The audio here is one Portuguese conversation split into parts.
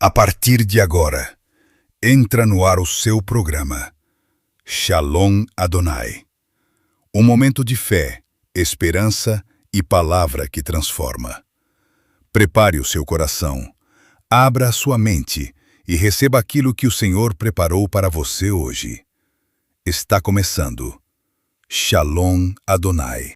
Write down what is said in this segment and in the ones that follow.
A partir de agora, entra no ar o seu programa Shalom Adonai. Um momento de fé, esperança e palavra que transforma. Prepare o seu coração, abra a sua mente e receba aquilo que o Senhor preparou para você hoje. Está começando Shalom Adonai.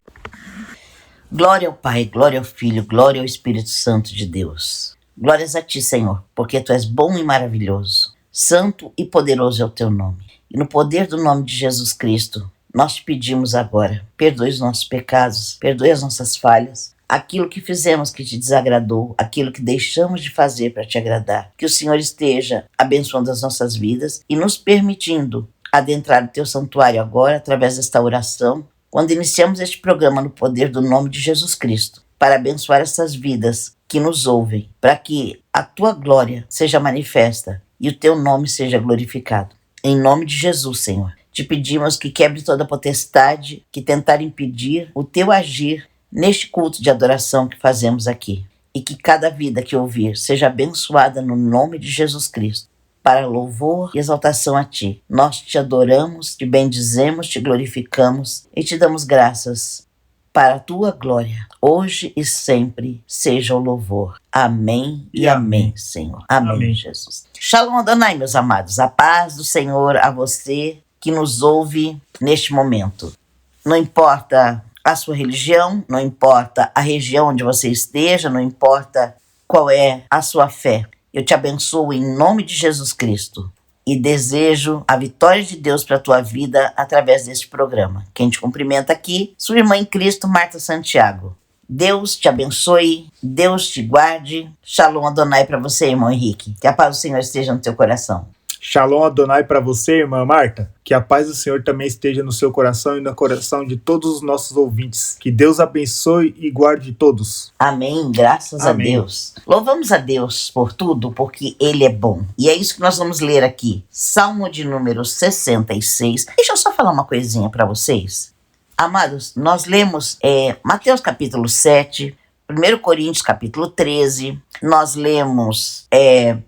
Glória ao Pai, glória ao Filho, glória ao Espírito Santo de Deus. Glórias a Ti, Senhor, porque Tu és bom e maravilhoso. Santo e poderoso é o Teu nome. E no poder do nome de Jesus Cristo, nós te pedimos agora, perdoe os nossos pecados, perdoe as nossas falhas, aquilo que fizemos que te desagradou, aquilo que deixamos de fazer para te agradar. Que o Senhor esteja abençoando as nossas vidas e nos permitindo adentrar o Teu santuário agora, através desta oração, quando iniciamos este programa no poder do nome de Jesus Cristo, para abençoar essas vidas que nos ouvem, para que a Tua glória seja manifesta e o Teu nome seja glorificado. Em nome de Jesus, Senhor, te pedimos que quebre toda potestade que tentar impedir o Teu agir neste culto de adoração que fazemos aqui, e que cada vida que ouvir seja abençoada no nome de Jesus Cristo, para louvor e exaltação a Ti. Nós te adoramos, te bendizemos, te glorificamos e te damos graças para a Tua glória, hoje e sempre seja o louvor. Amém e amém, Senhor. Amém, Jesus. Shalom Adonai, meus amados. A paz do Senhor a você que nos ouve neste momento. Não importa a sua religião, não importa a região onde você esteja, não importa qual é a sua fé. Eu te abençoo em nome de Jesus Cristo e desejo a vitória de Deus para a tua vida através deste programa. Quem te cumprimenta aqui, sua irmã em Cristo, Marta Santiago. Deus te abençoe, Deus te guarde. Shalom Adonai para você, irmão Henrique. Que a paz do Senhor esteja no teu coração. Shalom Adonai para você, irmã Marta. Que a paz do Senhor também esteja no seu coração e no coração de todos os nossos ouvintes. Que Deus abençoe e guarde todos. Amém, graças Amém. a Deus. Louvamos a Deus por tudo, porque Ele é bom. E é isso que nós vamos ler aqui. Salmo de número 66. Deixa eu só falar uma coisinha para vocês. Amados, nós lemos Mateus capítulo 7, 1 Coríntios capítulo 13, nós lemos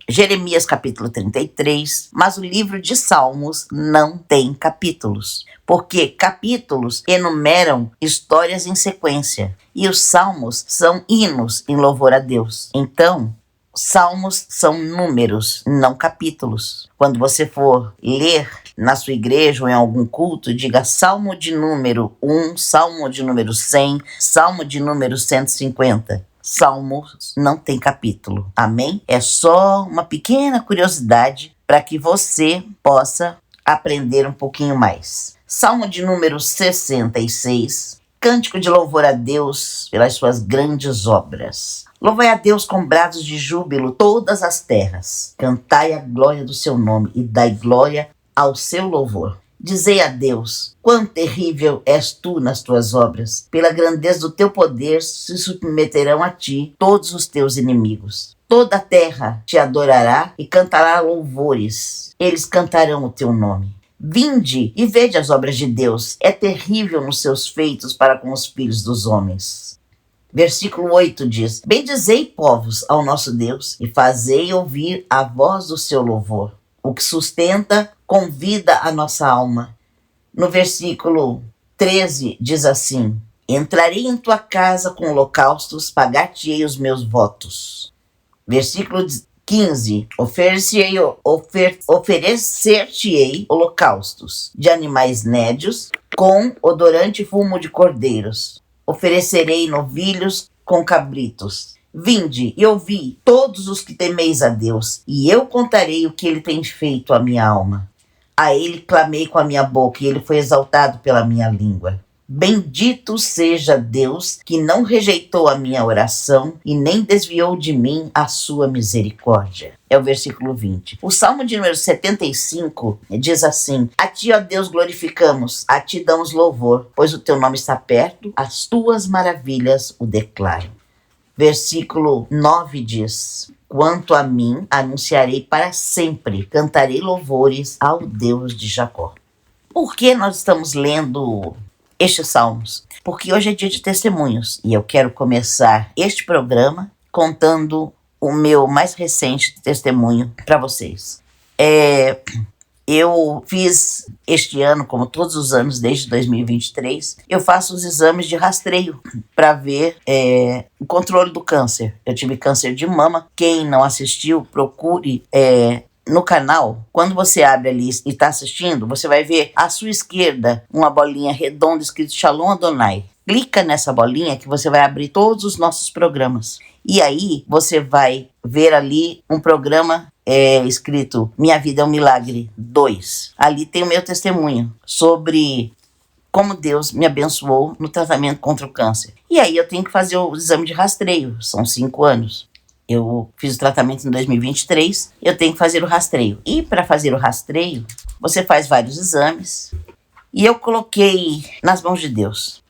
Jeremias capítulo 33, mas o livro de Salmos não tem capítulos, porque capítulos enumeram histórias em sequência, e os salmos são hinos em louvor a Deus. Então, salmos são números, não capítulos. Quando você for ler na sua igreja ou em algum culto, diga Salmo de número 1, Salmo de número 100, Salmo de número 150. Salmos não tem capítulo, amém? É só uma pequena curiosidade para que você possa aprender um pouquinho mais. Salmo de número 66, cântico de louvor a Deus pelas suas grandes obras. Louvai a Deus com brados de júbilo todas as terras. Cantai a glória do seu nome e dai glória ao seu louvor. Dizei a Deus, quão terrível és tu nas tuas obras. Pela grandeza do teu poder se submeterão a ti todos os teus inimigos. Toda a terra te adorará e cantará louvores. Eles cantarão o teu nome. Vinde e vede as obras de Deus. É terrível nos seus feitos para com os filhos dos homens. Versículo 8 diz, bendizei, povos, ao nosso Deus e fazei ouvir a voz do seu louvor. O que sustenta, convida a nossa alma. No versículo 13 diz assim, entrarei em tua casa com holocaustos, pagar-te-ei os meus votos. Versículo 15, oferecer-te-ei holocaustos de animais nédios com odorante fumo de cordeiros. Oferecerei novilhos com cabritos. Vinde e ouvi todos os que temeis a Deus, e eu contarei o que ele tem feito à minha alma. A ele clamei com a minha boca, e ele foi exaltado pela minha língua. Bendito seja Deus, que não rejeitou a minha oração e nem desviou de mim a sua misericórdia. É o versículo 20. O Salmo de número 75 diz assim, a ti, ó Deus, glorificamos, a ti damos louvor, pois o teu nome está perto, as tuas maravilhas o declaram. Versículo 9 diz, quanto a mim, anunciarei para sempre, cantarei louvores ao Deus de Jacó. Por que nós estamos lendo estes salmos? Porque hoje é dia de testemunhos e eu quero começar este programa contando o meu mais recente testemunho para vocês. Eu fiz este ano, como todos os anos desde 2023, eu faço os exames de rastreio para ver o controle do câncer. Eu tive câncer de mama. Quem não assistiu, procure no canal. Quando você abre ali e está assistindo, você vai ver à sua esquerda uma bolinha redonda escrito Shalom Adonai. Clica nessa bolinha que você vai abrir todos os nossos programas. E aí você vai ver ali um programa escrito Minha Vida é um Milagre 2. Ali tem o meu testemunho sobre como Deus me abençoou no tratamento contra o câncer. E aí eu tenho que fazer o exame de rastreio. São 5 anos. Eu fiz o tratamento em 2023, eu tenho que fazer o rastreio. E para fazer o rastreio, você faz vários exames. E eu coloquei nas mãos de Deus.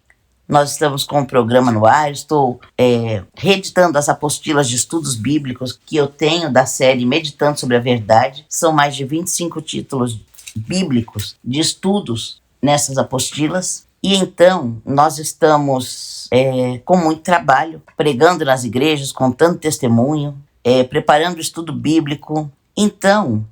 Nós estamos com um programa no ar, estou reeditando as apostilas de estudos bíblicos que eu tenho da série Meditando sobre a Verdade. São mais de 25 títulos bíblicos de estudos nessas apostilas. E então, nós estamos com muito trabalho, pregando nas igrejas, contando testemunho, preparando o estudo bíblico. Então,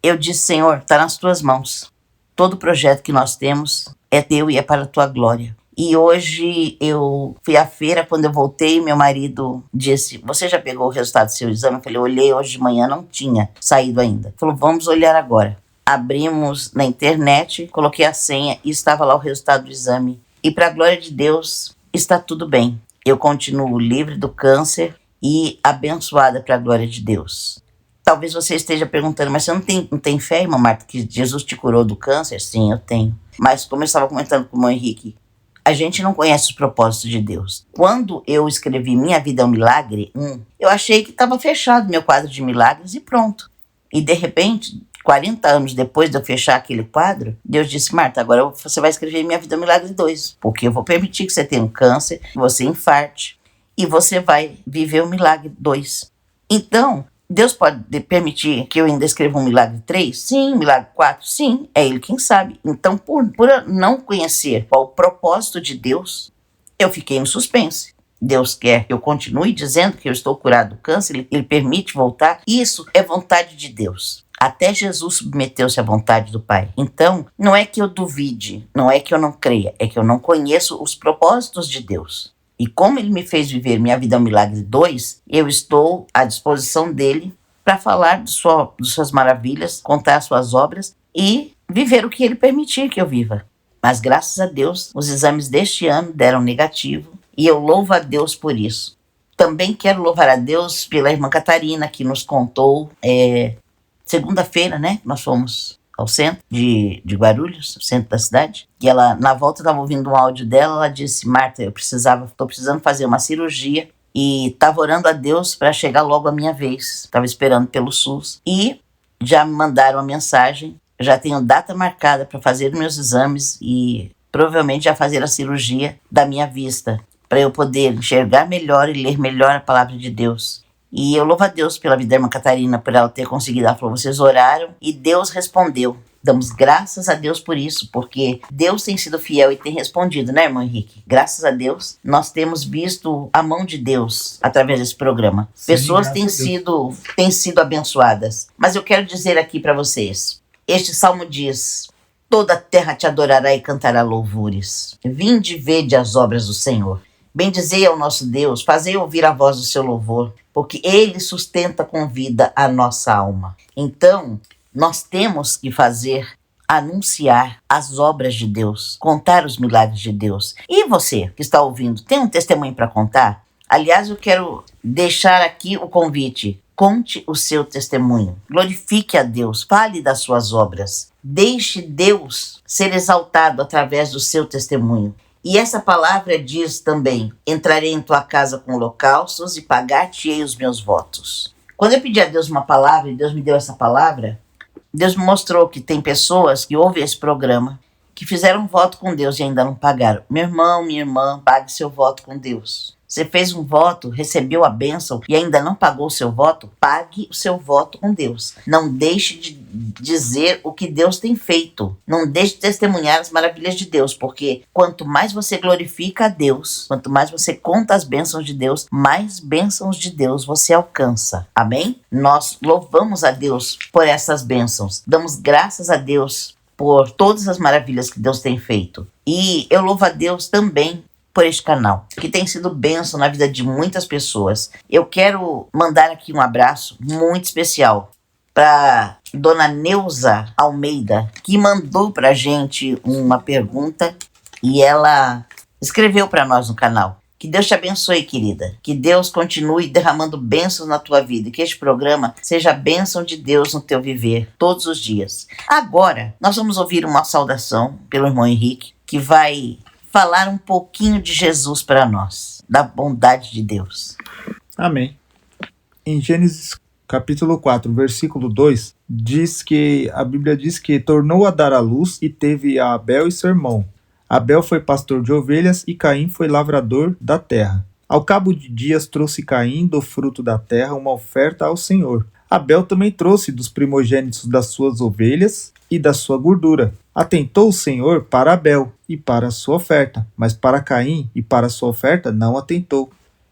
eu disse, Senhor, está nas tuas mãos. Todo projeto que nós temos é teu e é para a tua glória. E hoje eu fui à feira, quando eu voltei, meu marido disse, você já pegou o resultado do seu exame? Eu falei, eu olhei hoje de manhã, não tinha saído ainda. Ele falou, vamos olhar agora. Abrimos na internet, coloquei a senha e estava lá o resultado do exame. E para a glória de Deus, está tudo bem. Eu continuo livre do câncer e abençoada para a glória de Deus. Talvez você esteja perguntando, mas você não tem fé, irmã Marta, que Jesus te curou do câncer? Sim, eu tenho. Mas como eu estava comentando com o irmão Henrique, a gente não conhece os propósitos de Deus. Quando eu escrevi Minha Vida é um Milagre 1, eu achei que estava fechado meu quadro de milagres e pronto. E de repente, 40 anos depois de eu fechar aquele quadro, Deus disse, Marta, agora você vai escrever Minha Vida é um Milagre 2, porque eu vou permitir que você tenha um câncer, que você infarte, e você vai viver o milagre 2. Então, Deus pode permitir que eu ainda escreva um milagre 3? Sim. Milagre 4? Sim. É Ele quem sabe. Então, por não conhecer qual o propósito de Deus, eu fiquei no suspense. Deus quer que eu continue dizendo que eu estou curado do câncer, Ele permite voltar. Isso é vontade de Deus. Até Jesus submeteu-se à vontade do Pai. Então, não é que eu duvide, não é que eu não creia, é que eu não conheço os propósitos de Deus. E como Ele me fez viver Minha Vida é um Milagre 2, eu estou à disposição dEle para falar de suas maravilhas, contar as suas obras e viver o que Ele permitir que eu viva. Mas graças a Deus, os exames deste ano deram negativo e eu louvo a Deus por isso. Também quero louvar a Deus pela irmã Catarina, que nos contou, segunda-feira, né? Nós fomos ao centro de Guarulhos, centro da cidade, e ela, na volta, estava ouvindo um áudio dela, ela disse, Marta, estou precisando fazer uma cirurgia, e estava orando a Deus para chegar logo a minha vez, estava esperando pelo SUS, e já me mandaram a mensagem, já tenho data marcada para fazer meus exames, e provavelmente já fazer a cirurgia da minha vista, para eu poder enxergar melhor e ler melhor a palavra de Deus. E eu louvo a Deus pela vida da irmã Catarina, por ela ter conseguido. Ela falou, vocês oraram e Deus respondeu. Damos graças a Deus por isso, porque Deus tem sido fiel e tem respondido, né, irmão Henrique? Graças a Deus, nós temos visto a mão de Deus através desse programa. Sim, pessoas têm sido abençoadas. Mas eu quero dizer aqui para vocês, este salmo diz, toda a terra te adorará e cantará louvores. Vinde e vede as obras do Senhor. Bendizei ao nosso Deus, fazei ouvir a voz do seu louvor, porque Ele sustenta com vida a nossa alma. Então, nós temos que anunciar as obras de Deus, contar os milagres de Deus. E você que está ouvindo, tem um testemunho para contar? Aliás, eu quero deixar aqui o convite. Conte o seu testemunho, glorifique a Deus, fale das suas obras. Deixe Deus ser exaltado através do seu testemunho. E essa palavra diz também, entrarei em tua casa com holocaustos e pagar-te-ei os meus votos. Quando eu pedi a Deus uma palavra e Deus me deu essa palavra, Deus me mostrou que tem pessoas que ouvem esse programa, que fizeram voto com Deus e ainda não pagaram. Meu irmão, minha irmã, pague seu voto com Deus. Você fez um voto, recebeu a bênção e ainda não pagou o seu voto? Pague o seu voto com Deus. Não deixe de dizer o que Deus tem feito. Não deixe de testemunhar as maravilhas de Deus, porque quanto mais você glorifica a Deus, quanto mais você conta as bênçãos de Deus, mais bênçãos de Deus você alcança. Amém? Nós louvamos a Deus por essas bênçãos. Damos graças a Deus por todas as maravilhas que Deus tem feito. E eu louvo a Deus também por este canal, que tem sido bênção na vida de muitas pessoas. Eu quero mandar aqui um abraço muito especial para Dona Neuza Almeida, que mandou para a gente uma pergunta e ela escreveu para nós no canal. Que Deus te abençoe, querida. Que Deus continue derramando bênçãos na tua vida. Que este programa seja a bênção de Deus no teu viver todos os dias. Agora, nós vamos ouvir uma saudação pelo irmão Henrique, que vai falar um pouquinho de Jesus para nós, da bondade de Deus. Amém. Em Gênesis capítulo 4, versículo 2, a Bíblia diz que tornou a dar à luz e teve a Abel e seu irmão. Abel foi pastor de ovelhas e Caim foi lavrador da terra. Ao cabo de dias trouxe Caim do fruto da terra uma oferta ao Senhor. Abel também trouxe dos primogênitos das suas ovelhas e da sua gordura. Atentou o Senhor para Abel e para a sua oferta, mas para Caim e para a sua oferta não atentou.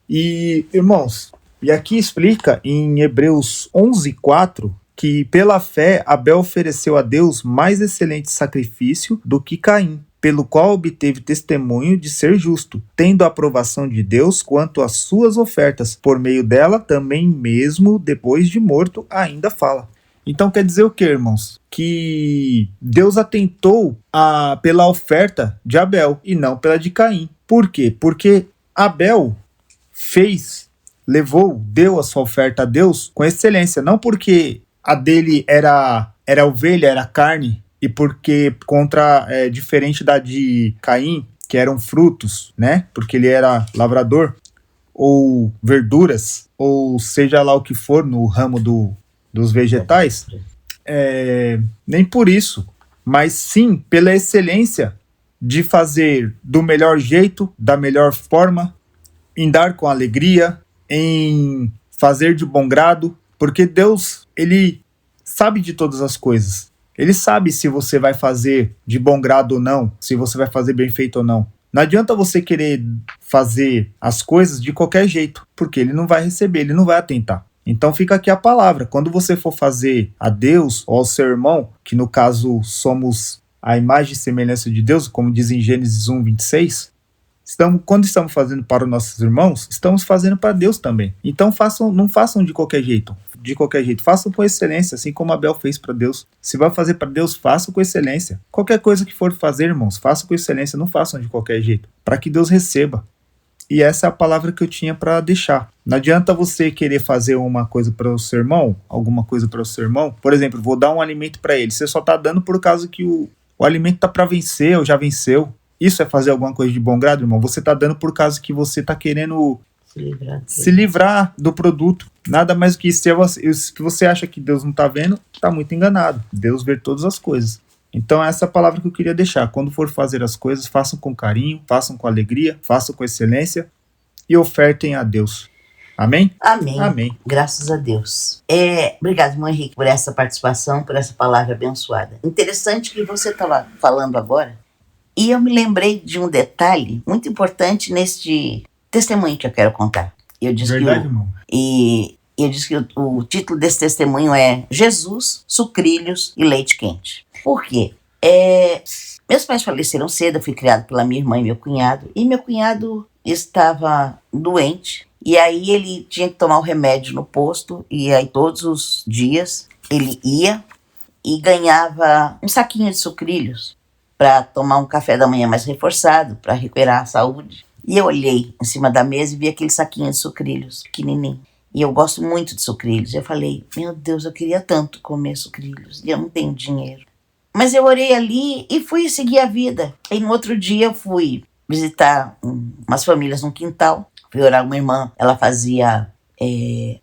E, irmãos, e aqui explica em Hebreus 11:4 que pela fé Abel ofereceu a Deus mais excelente sacrifício do que Caim, pelo qual obteve testemunho de ser justo, tendo a aprovação de Deus quanto às suas ofertas. Por meio dela, também mesmo depois de morto, ainda fala. Então quer dizer o que, irmãos? Que Deus atentou pela oferta de Abel e não pela de Caim. Por quê? Porque Abel deu a sua oferta a Deus com excelência, não porque a dele era ovelha, era carne, e porque diferente da de Caim, que eram frutos, né? Porque ele era lavrador, ou verduras, ou seja lá o que for no ramo dos vegetais, nem por isso, mas sim pela excelência de fazer do melhor jeito, da melhor forma, em dar com alegria, em fazer de bom grado, porque Deus, ele sabe de todas as coisas. Ele sabe se você vai fazer de bom grado ou não, se você vai fazer bem feito ou não. Não adianta você querer fazer as coisas de qualquer jeito, porque ele não vai receber, ele não vai atentar. Então fica aqui a palavra. Quando você for fazer a Deus ou ao seu irmão, que no caso somos a imagem e semelhança de Deus, como diz em Gênesis 1:26, quando estamos fazendo para os nossos irmãos, estamos fazendo para Deus também. Então não façam de qualquer jeito. Façam com excelência, assim como Abel fez para Deus. Se vai fazer para Deus, façam com excelência. Qualquer coisa que for fazer, irmãos, façam com excelência, não façam de qualquer jeito, para que Deus receba. E essa é a palavra que eu tinha para deixar. Não adianta você querer fazer uma coisa para o seu irmão, alguma coisa para o seu irmão. Por exemplo, vou dar um alimento para ele. Você só está dando por causa que o alimento está para vencer ou já venceu. Isso é fazer alguma coisa de bom grado, irmão? Você está dando por causa que você está querendo se livrar do produto. Nada mais do que isso. Se você acha que Deus não está vendo, está muito enganado. Deus vê todas as coisas. Então essa é a palavra que eu queria deixar. Quando for fazer as coisas, façam com carinho, façam com alegria, façam com excelência e ofertem a Deus. Amém? Amém. Amém. Graças a Deus. Obrigado, irmão Henrique, por essa participação, por essa palavra abençoada. Interessante que você estava falando agora, e eu me lembrei de um detalhe muito importante neste testemunho que eu quero contar. Eu disse Verdade, irmão. Eu disse que o título desse testemunho é Jesus, Sucrilhos e Leite Quente. Por quê? Meus pais faleceram cedo, eu fui criado pela minha irmã e meu cunhado estava doente, e aí ele tinha que tomar o remédio no posto, e aí todos os dias ele ia e ganhava um saquinho de sucrilhos para tomar um café da manhã mais reforçado, para recuperar a saúde. E eu olhei em cima da mesa e vi aquele saquinho de sucrilhos, pequenininho. E eu gosto muito de sucrilhos. Eu falei, meu Deus, eu queria tanto comer sucrilhos e eu não tenho dinheiro. Mas eu orei ali e fui seguir a vida. E no outro dia eu fui visitar umas famílias no quintal. Fui orar com uma irmã, ela fazia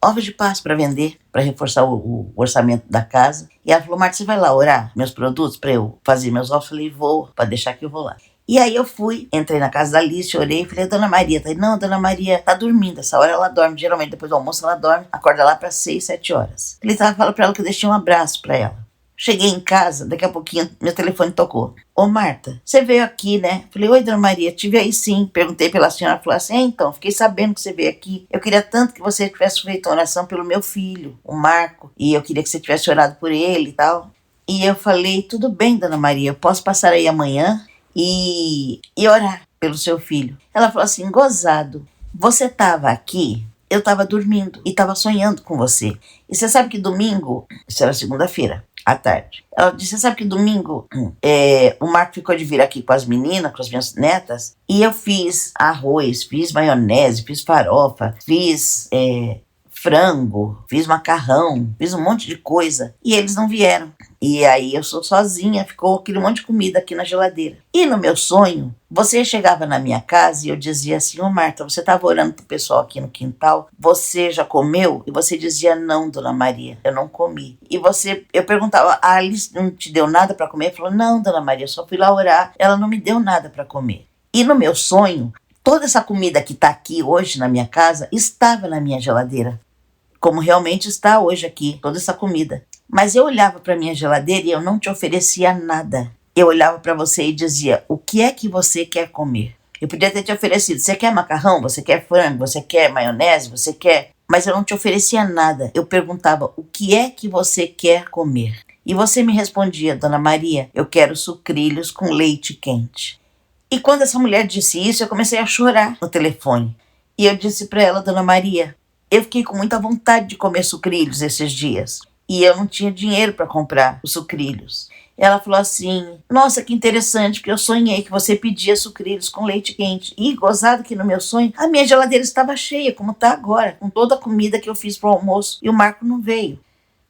ovos de Páscoa para vender, para reforçar o orçamento da casa. E ela falou, Marta, você vai lá orar meus produtos para eu fazer meus ovos? Eu falei, vou, para deixar que eu vou lá. E aí eu entrei na casa da Alice, orei e falei, Dona Maria, tá aí? Não, Dona Maria tá dormindo, essa hora ela dorme, geralmente depois do almoço ela dorme, acorda lá para 6, 7 horas. Ele tava falando pra ela que eu deixei um abraço pra ela. Cheguei em casa, daqui a pouquinho meu telefone tocou. Ô Marta, você veio aqui, né? Falei, oi Dona Maria, tive aí sim. Perguntei pela senhora, falou assim, então, fiquei sabendo que você veio aqui. Eu queria tanto que você tivesse feito oração pelo meu filho, o Marco, e eu queria que você tivesse orado por ele e tal. E eu falei, tudo bem Dona Maria, eu posso passar aí amanhã e orar pelo seu filho. Ela falou assim, gozado, você tava aqui, eu tava dormindo e tava sonhando com você. E você sabe que domingo, isso era segunda-feira, à tarde. Ela disse, você sabe que domingo o Marco ficou de vir aqui com as meninas, com as minhas netas, e eu fiz arroz, fiz maionese, fiz farofa, fiz frango, fiz macarrão, fiz um monte de coisa, e eles não vieram. E aí eu sou sozinha, ficou aquele monte de comida aqui na geladeira. E no meu sonho, você chegava na minha casa e eu dizia assim, ô Marta, você estava orando pro pessoal aqui no quintal, você já comeu? E você dizia, não, Dona Maria, eu não comi. E eu perguntava, a Alice não te deu nada para comer? Ela falou, não, Dona Maria, eu só fui lá orar, ela não me deu nada para comer. E no meu sonho, toda essa comida que está aqui hoje na minha casa estava na minha geladeira, como realmente está hoje aqui, toda essa comida. Mas eu olhava para minha geladeira e eu não te oferecia nada. Eu olhava para você e dizia, o que é que você quer comer? Eu podia ter te oferecido, você quer macarrão, você quer frango, você quer maionese, você quer... Mas eu não te oferecia nada. Eu perguntava, o que é que você quer comer? E você me respondia, Dona Maria, eu quero sucrilhos com leite quente. E quando essa mulher disse isso, eu comecei a chorar no telefone. E eu disse para ela, Dona Maria, eu fiquei com muita vontade de comer sucrilhos esses dias. E eu não tinha dinheiro para comprar os sucrilhos. Ela falou assim, nossa, que interessante, porque eu sonhei que você pedia sucrilhos com leite quente. E gozado que no meu sonho, a minha geladeira estava cheia, como está agora, com toda a comida que eu fiz para o almoço. E o Marco não veio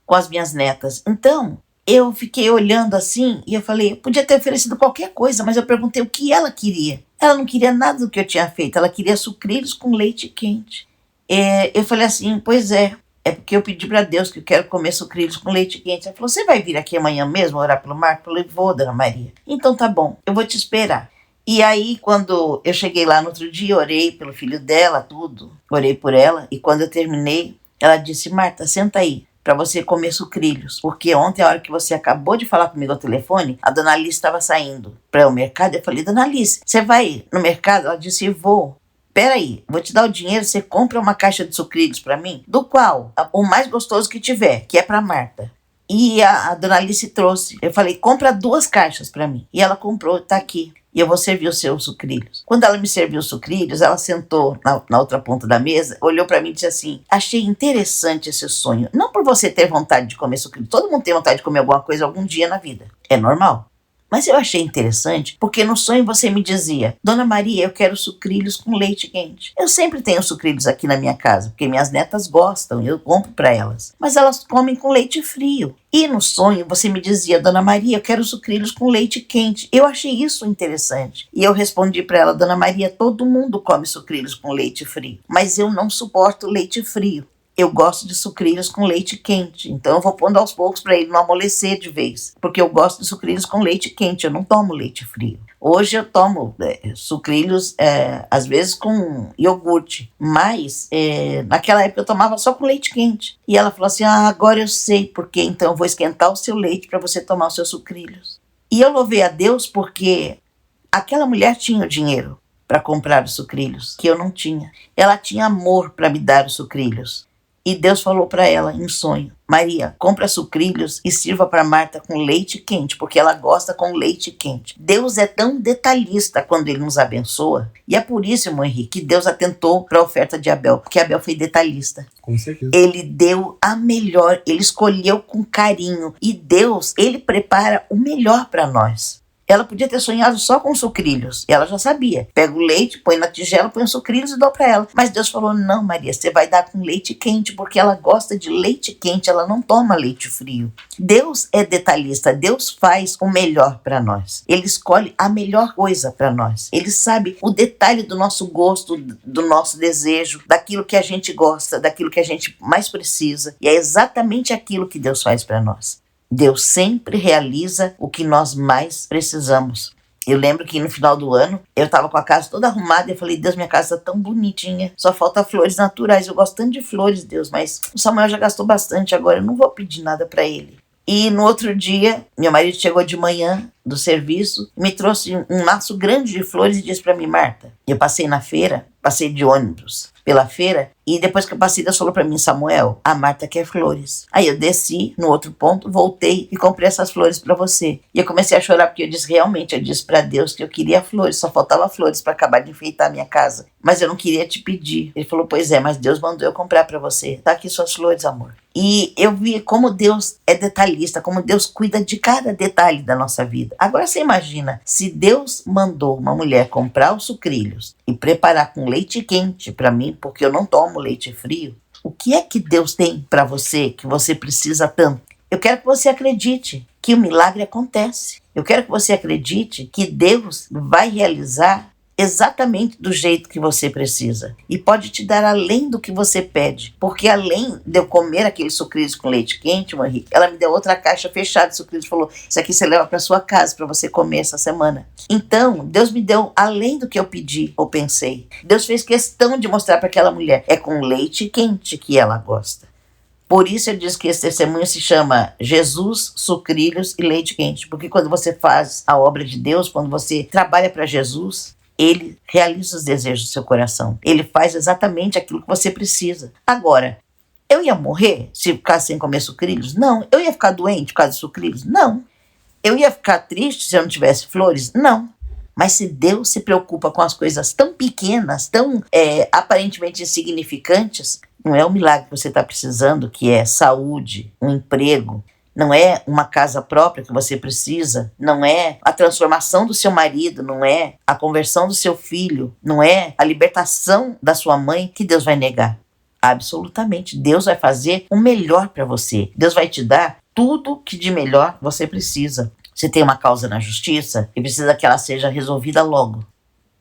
com as minhas netas. Então, eu fiquei olhando assim e eu falei, eu podia ter oferecido qualquer coisa, mas eu perguntei o que ela queria. Ela não queria nada do que eu tinha feito, ela queria sucrilhos com leite quente. Eu falei assim, pois é porque eu pedi para Deus que eu quero comer sucrilhos com leite quente. Ela falou, você vai vir aqui amanhã mesmo orar pelo Marco? Eu falei, vou, Dona Maria. Então tá bom, eu vou te esperar. E aí, quando eu cheguei lá no outro dia, orei pelo filho dela, tudo. Orei por ela. E quando eu terminei, ela disse, Marta, senta aí para você comer sucrilhos. Porque ontem, a hora que você acabou de falar comigo ao telefone, a Dona Alice estava saindo para o mercado. Eu falei, Dona Alice, você vai no mercado? Ela disse, vou. Peraí, vou te dar o dinheiro, você compra uma caixa de sucrilhos para mim, do qual o mais gostoso que tiver, que é para Marta. E a Dona Alice trouxe. Eu falei, compra 2 caixas para mim. E ela comprou, tá aqui. E eu vou servir os seus sucrilhos. Quando ela me serviu os sucrilhos, ela sentou na outra ponta da mesa, olhou para mim e disse assim, achei interessante esse sonho. Não por você ter vontade de comer sucrilhos. Todo mundo tem vontade de comer alguma coisa algum dia na vida. É normal. Mas eu achei interessante, porque no sonho você me dizia, Dona Maria, eu quero sucrilhos com leite quente. Eu sempre tenho sucrilhos aqui na minha casa, porque minhas netas gostam, eu compro para elas. Mas elas comem com leite frio. E no sonho você me dizia, Dona Maria, eu quero sucrilhos com leite quente. Eu achei isso interessante. E eu respondi para ela, Dona Maria, todo mundo come sucrilhos com leite frio, mas eu não suporto leite frio. Eu gosto de sucrilhos com leite quente, então eu vou pondo aos poucos para ele não amolecer de vez, porque eu gosto de sucrilhos com leite quente, eu não tomo leite frio. Hoje eu tomo sucrilhos, às vezes com iogurte, mas naquela época eu tomava só com leite quente. E ela falou assim, agora eu sei porque, então eu vou esquentar o seu leite para você tomar os seus sucrilhos. E eu louvei a Deus porque aquela mulher tinha o dinheiro para comprar os sucrilhos, que eu não tinha. Ela tinha amor para me dar os sucrilhos. E Deus falou para ela em sonho, Maria, compra sucrilhos e sirva para Marta com leite quente, porque ela gosta com leite quente. Deus é tão detalhista quando Ele nos abençoa. E é por isso, irmão Henrique, que Deus atentou para a oferta de Abel, porque Abel foi detalhista. Com certeza. Ele deu a melhor, ele escolheu com carinho. E Deus, Ele prepara o melhor para nós. Ela podia ter sonhado só com sucrilhos. Ela já sabia. Pega o leite, põe na tigela, põe os sucrilhos e dou para ela. Mas Deus falou, não, Maria, você vai dar com leite quente, porque ela gosta de leite quente, ela não toma leite frio. Deus é detalhista, Deus faz o melhor para nós. Ele escolhe a melhor coisa para nós. Ele sabe o detalhe do nosso gosto, do nosso desejo, daquilo que a gente gosta, daquilo que a gente mais precisa. E é exatamente aquilo que Deus faz para nós. Deus sempre realiza o que nós mais precisamos. Eu lembro que no final do ano, eu tava com a casa toda arrumada e eu falei, Deus, minha casa tá tão bonitinha, só falta flores naturais. Eu gosto tanto de flores, Deus, mas o Samuel já gastou bastante agora, eu não vou pedir nada pra ele. E no outro dia, meu marido chegou de manhã do serviço, me trouxe um maço grande de flores e disse pra mim, Marta, eu passei na feira, passei de ônibus pela feira, e depois que eu passei, Deus falou pra mim, Samuel, a Marta quer flores. Aí eu desci no outro ponto, voltei e comprei essas flores pra você. E eu comecei a chorar porque eu disse pra Deus que eu queria flores, só faltava flores pra acabar de enfeitar a minha casa. Mas eu não queria te pedir. Ele falou, pois é, mas Deus mandou eu comprar pra você. Tá aqui suas flores, amor. E eu vi como Deus é detalhista, como Deus cuida de cada detalhe da nossa vida. Agora você imagina, se Deus mandou uma mulher comprar os sucrilhos e preparar com leite quente pra mim, porque eu não tomo leite frio, o que é que Deus tem pra você que você precisa tanto? Eu quero que você acredite que o milagre acontece. Eu quero que você acredite que Deus vai realizar exatamente do jeito que você precisa. E pode te dar além do que você pede. Porque além de eu comer aqueles sucrilhos com leite quente, Marie, ela me deu outra caixa fechada de sucrilhos e falou, isso aqui você leva para sua casa para você comer essa semana. Então, Deus me deu além do que eu pedi ou pensei. Deus fez questão de mostrar para aquela mulher, é com leite quente que ela gosta. Por isso eu disse que esse testemunho se chama Jesus, sucrilhos e leite quente. Porque quando você faz a obra de Deus, quando você trabalha para Jesus, Ele realiza os desejos do seu coração. Ele faz exatamente aquilo que você precisa. Agora, eu ia morrer se ficasse sem comer sucrilhos? Não. Eu ia ficar doente por causa de sucrilhos? Não. Eu ia ficar triste se eu não tivesse flores? Não. Mas se Deus se preocupa com as coisas tão pequenas, tão aparentemente insignificantes, não é o milagre que você está precisando, que é saúde, um emprego, não é uma casa própria que você precisa, não é a transformação do seu marido, não é a conversão do seu filho, não é a libertação da sua mãe que Deus vai negar. Absolutamente. Deus vai fazer o melhor para você. Deus vai te dar tudo que de melhor você precisa. Você tem uma causa na justiça e precisa que ela seja resolvida logo.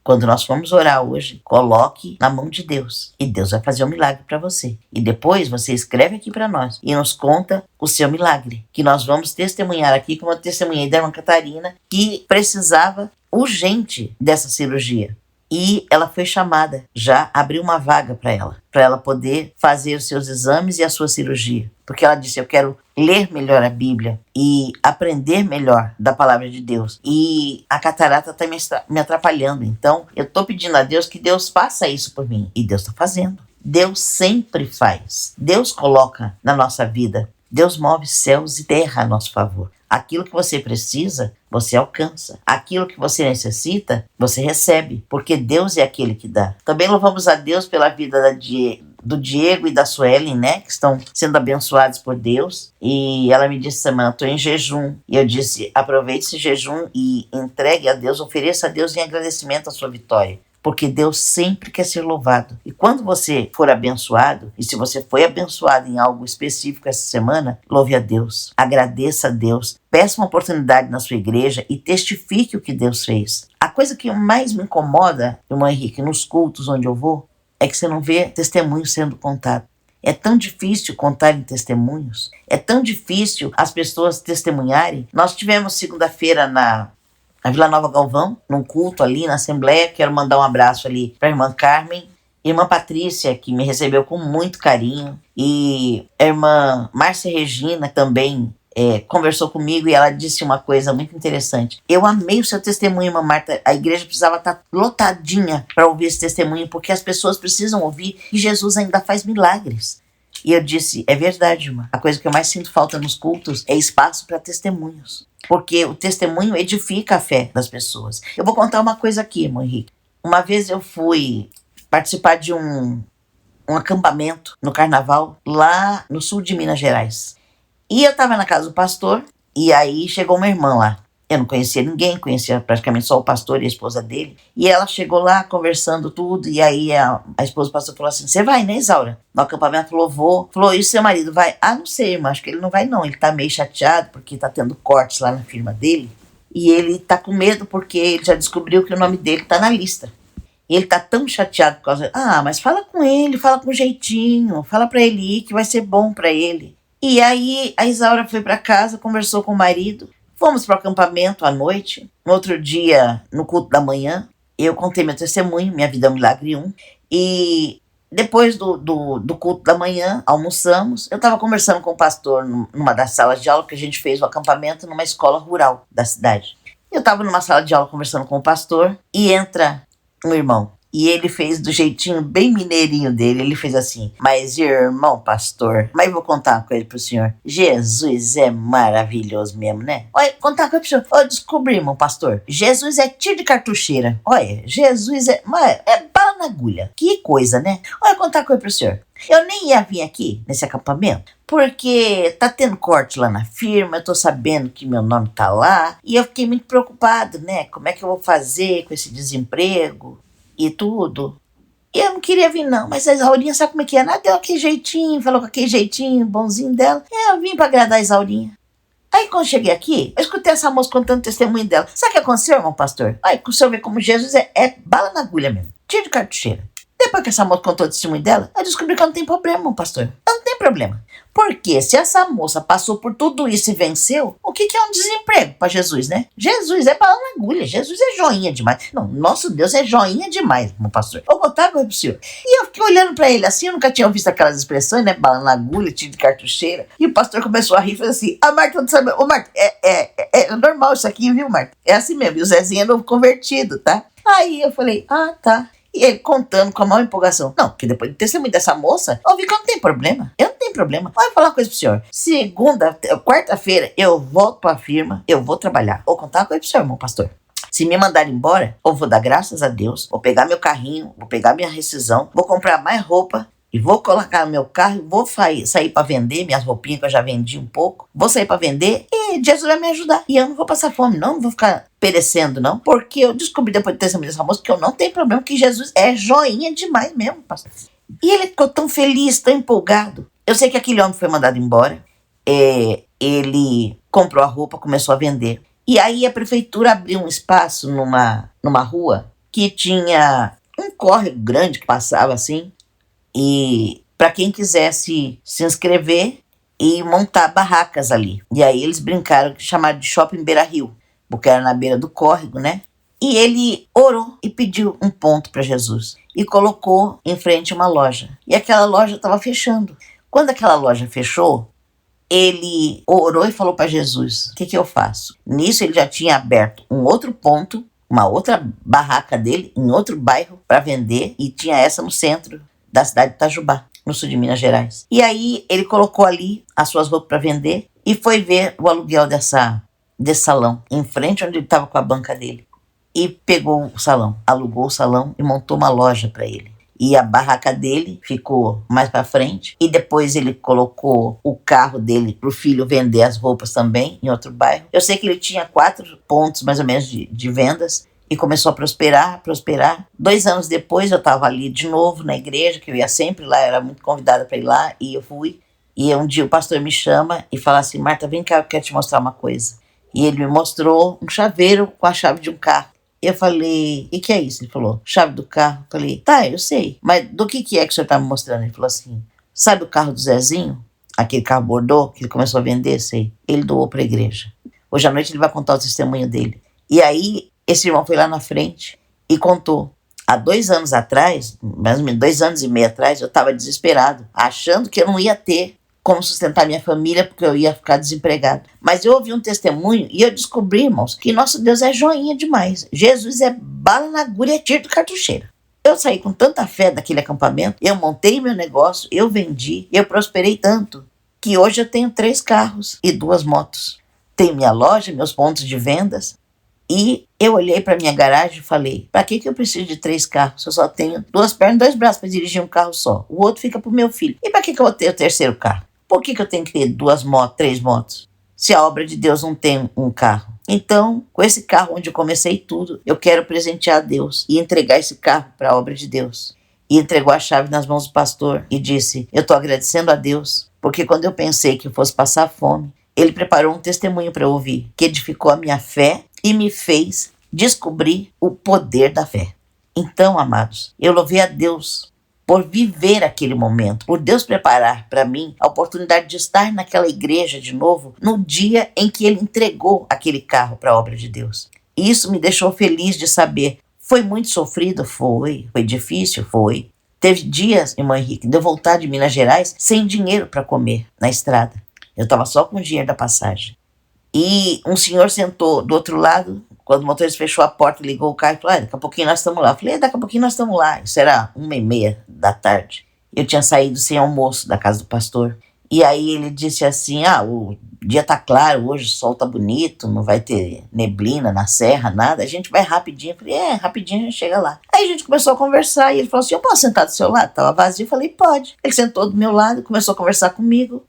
Quando nós formos orar hoje, coloque na mão de Deus e Deus vai fazer um milagre para você. E depois você escreve aqui para nós e nos conta o seu milagre, que nós vamos testemunhar aqui, como eu testemunhei da irmã Catarina, que precisava urgente dessa cirurgia. E ela foi chamada, já abriu uma vaga para ela poder fazer os seus exames e a sua cirurgia. Porque ela disse, eu quero ler melhor a Bíblia e aprender melhor da palavra de Deus. E a catarata está me atrapalhando. Então, eu estou pedindo a Deus que Deus faça isso por mim. E Deus está fazendo. Deus sempre faz. Deus coloca na nossa vida. Deus move céus e terra a nosso favor. Aquilo que você precisa, você alcança. Aquilo que você necessita, você recebe. Porque Deus é aquele que dá. Também louvamos a Deus pela vida do Diego e da Suelen, né? Que estão sendo abençoados por Deus. E ela me disse, semana, estou em jejum. E eu disse, aproveite esse jejum e entregue a Deus, ofereça a Deus em agradecimento a sua vitória. Porque Deus sempre quer ser louvado. E quando você for abençoado, e se você foi abençoado em algo específico essa semana, louve a Deus, agradeça a Deus, peça uma oportunidade na sua igreja e testifique o que Deus fez. A coisa que mais me incomoda, irmão Henrique, nos cultos onde eu vou, é que você não vê testemunho sendo contado. É tão difícil contar em testemunhos, é tão difícil as pessoas testemunharem. Nós tivemos segunda-feira na Vila Nova Galvão, num culto ali na Assembleia. Quero mandar um abraço ali para a irmã Carmen, irmã Patrícia, que me recebeu com muito carinho, e a irmã Márcia Regina também conversou comigo e ela disse uma coisa muito interessante. Eu amei o seu testemunho, irmã Marta. A igreja precisava estar lotadinha para ouvir esse testemunho, porque as pessoas precisam ouvir que Jesus ainda faz milagres. E eu disse, é verdade, irmã. A coisa que eu mais sinto falta nos cultos é espaço para testemunhos. Porque o testemunho edifica a fé das pessoas. Eu vou contar uma coisa aqui, irmão Henrique. Uma vez eu fui participar de um acampamento no carnaval lá no sul de Minas Gerais. E eu estava na casa do pastor e aí chegou uma irmã lá. Eu não conhecia ninguém, conhecia praticamente só o pastor e a esposa dele. E ela chegou lá conversando tudo. E aí a esposa do pastor falou assim, você vai, né, Isaura? No acampamento falou, vou. Falou, e seu marido vai? Ah, não sei, irmã, acho que ele não vai não. Ele tá meio chateado porque tá tendo cortes lá na firma dele. E ele tá com medo porque ele já descobriu que o nome dele tá na lista. E ele tá tão chateado por causa... Ah, mas fala com ele, fala com jeitinho. Fala pra ele ir que vai ser bom pra ele. E aí a Isaura foi pra casa, conversou com o marido. Fomos para o acampamento à noite. No outro dia, no culto da manhã, eu contei meu testemunho, Minha Vida é um Milagre 1. E depois do culto da manhã, almoçamos. Eu estava conversando com o pastor numa das salas de aula, que a gente fez o acampamento numa escola rural da cidade. Eu estava numa sala de aula conversando com o pastor e entra um irmão. E ele fez do jeitinho bem mineirinho dele. Ele fez assim: mas irmão pastor, mas vou contar uma coisa pro senhor. Jesus é maravilhoso mesmo, né? Olha, contar uma coisa pro senhor. Olha, descobri, irmão pastor. Jesus é tiro de cartucheira. Olha, Jesus é bala na agulha. Que coisa, né? Olha, contar uma coisa pro senhor. Eu nem ia vir aqui nesse acampamento, porque tá tendo corte lá na firma, eu tô sabendo que meu nome tá lá, e eu fiquei muito preocupado, né? Como é que eu vou fazer com esse desemprego e tudo. E eu não queria vir não, mas a Isaurinha sabe como é que é? Ela deu aquele jeitinho, falou com aquele jeitinho bonzinho dela. Eu vim pra agradar a Isaurinha. Aí quando cheguei aqui, eu escutei essa moça contando o testemunho dela. Sabe o que aconteceu, irmão pastor? Aí o senhor vê como Jesus é bala na agulha mesmo, tiro de cartucheira. Depois que essa moça contou o testemunho dela, eu descobri que eu não tenho problema, irmão pastor. Eu não tenho problema. Porque se essa moça passou por tudo isso e venceu, o que é um desemprego para Jesus, né? Jesus é bala na agulha, Jesus é joinha demais. Não, nosso Deus é joinha demais, meu pastor. Eu vou contar coisa pro senhor. E eu fiquei olhando para ele assim, eu nunca tinha visto aquelas expressões, né? Bala na agulha, tiro de cartucheira. E o pastor começou a rir e falou assim: Marta, não sabe. Ô, Marta, é normal isso aqui, viu, Marta? É assim mesmo. E o Zezinho é novo convertido, tá? Aí eu falei: tá. E ele contando com a maior empolgação. Não, porque depois do testemunho dessa moça, eu vi que eu não tenho problema. Eu não tenho problema. Vai falar uma coisa pro senhor. Quarta-feira, eu volto pra firma, eu vou trabalhar. Vou contar uma coisa pro senhor, irmão pastor. Se me mandarem embora, eu vou dar graças a Deus, vou pegar meu carrinho, vou pegar minha rescisão, vou comprar mais roupa e vou colocar no meu carro, vou sair para vender minhas roupinhas que eu já vendi um pouco. Vou sair para vender e Jesus vai me ajudar. E eu não vou passar fome, não vou ficar perecendo, não. Porque eu descobri depois de ter testemunho dessa moça que eu não tenho problema, que Jesus é joinha demais mesmo, pastor. E ele ficou tão feliz, tão empolgado. Eu sei que aquele homem foi mandado embora. Ele comprou a roupa, começou a vender. E aí a prefeitura abriu um espaço numa rua que tinha um córrego grande que passava assim. E para quem quisesse se inscrever e montar barracas ali. E aí eles brincaram, chamaram de Shopping Beira Rio, porque era na beira do córrego, né? E ele orou e pediu um ponto para Jesus. E colocou em frente uma loja. E aquela loja estava fechando. Quando aquela loja fechou, ele orou e falou para Jesus: o que eu faço? Nisso ele já tinha aberto um outro ponto, uma outra barraca dele, em outro bairro para vender. E tinha essa no centro da cidade de Itajubá, no sul de Minas Gerais. E aí ele colocou ali as suas roupas para vender e foi ver o aluguel desse salão, em frente onde ele estava com a banca dele. E pegou o salão, alugou o salão e montou uma loja para ele. E a barraca dele ficou mais para frente. E depois ele colocou o carro dele para o filho vender as roupas também em outro bairro. Eu sei que ele tinha 4 pontos mais ou menos de vendas. E começou a prosperar. 2 anos depois eu estava ali de novo na igreja, que eu ia sempre lá, eu era muito convidada para ir lá, e eu fui. E um dia o pastor me chama e fala assim: Marta, vem cá, eu quero te mostrar uma coisa. E ele me mostrou um chaveiro com a chave de um carro. Eu falei: e que é isso? Ele falou: chave do carro. Eu falei: tá, eu sei, mas do que é que o senhor está me mostrando? Ele falou assim: sabe o carro do Zezinho? Aquele carro Bordeaux que ele começou a vender? Sei. Ele doou para a igreja. Hoje à noite ele vai contar o testemunho dele. E aí esse irmão foi lá na frente e contou. Há 2 anos atrás, mais ou menos 2 anos e meio atrás, eu estava desesperado, achando que eu não ia ter como sustentar minha família, porque eu ia ficar desempregado. Mas eu ouvi um testemunho e eu descobri, irmãos, que nosso Deus é joinha demais. Jesus é bala na agulha, é tiro de cartucheira. Eu saí com tanta fé daquele acampamento, eu montei meu negócio, eu vendi, eu prosperei tanto, que hoje eu tenho 3 carros e 2 motos. Tenho minha loja, meus pontos de vendas. E eu olhei para minha garagem e falei: para que eu preciso de 3 carros? Eu só tenho 2 pernas e 2 braços para dirigir um carro só. O outro fica pro meu filho. E para que eu vou ter o 3º carro? Por que eu tenho que ter 2 motos, 3 motos? Se a obra de Deus não tem um carro. Então, com esse carro onde eu comecei tudo, eu quero presentear a Deus e entregar esse carro para a obra de Deus. E entregou a chave nas mãos do pastor e disse: eu estou agradecendo a Deus, porque quando eu pensei que eu fosse passar fome, Ele preparou um testemunho para eu ouvir, que edificou a minha fé e me fez descobrir o poder da fé. Então, amados, eu louvei a Deus por viver aquele momento, por Deus preparar para mim a oportunidade de estar naquela igreja de novo no dia em que Ele entregou aquele carro para a obra de Deus. E isso me deixou feliz de saber. Foi muito sofrido? Foi difícil? Foi. Teve dias, irmão Henrique, de eu voltar de Minas Gerais sem dinheiro para comer na estrada. Eu estava só com o dinheiro da passagem. E um senhor sentou do outro lado, quando o motorista fechou a porta, ligou o carro e falou, daqui a pouquinho nós estamos lá. Eu falei, daqui a pouquinho nós estamos lá. Isso era 1h30 da tarde. Eu tinha saído sem almoço da casa do pastor. E aí ele disse assim, o dia tá claro, hoje o sol tá bonito, não vai ter neblina na serra, nada. A gente vai rapidinho. Eu falei, rapidinho a gente chega lá. Aí a gente começou a conversar e ele falou assim, eu posso sentar do seu lado? Tava vazio. Eu falei, pode. Ele sentou do meu lado e começou a conversar comigo.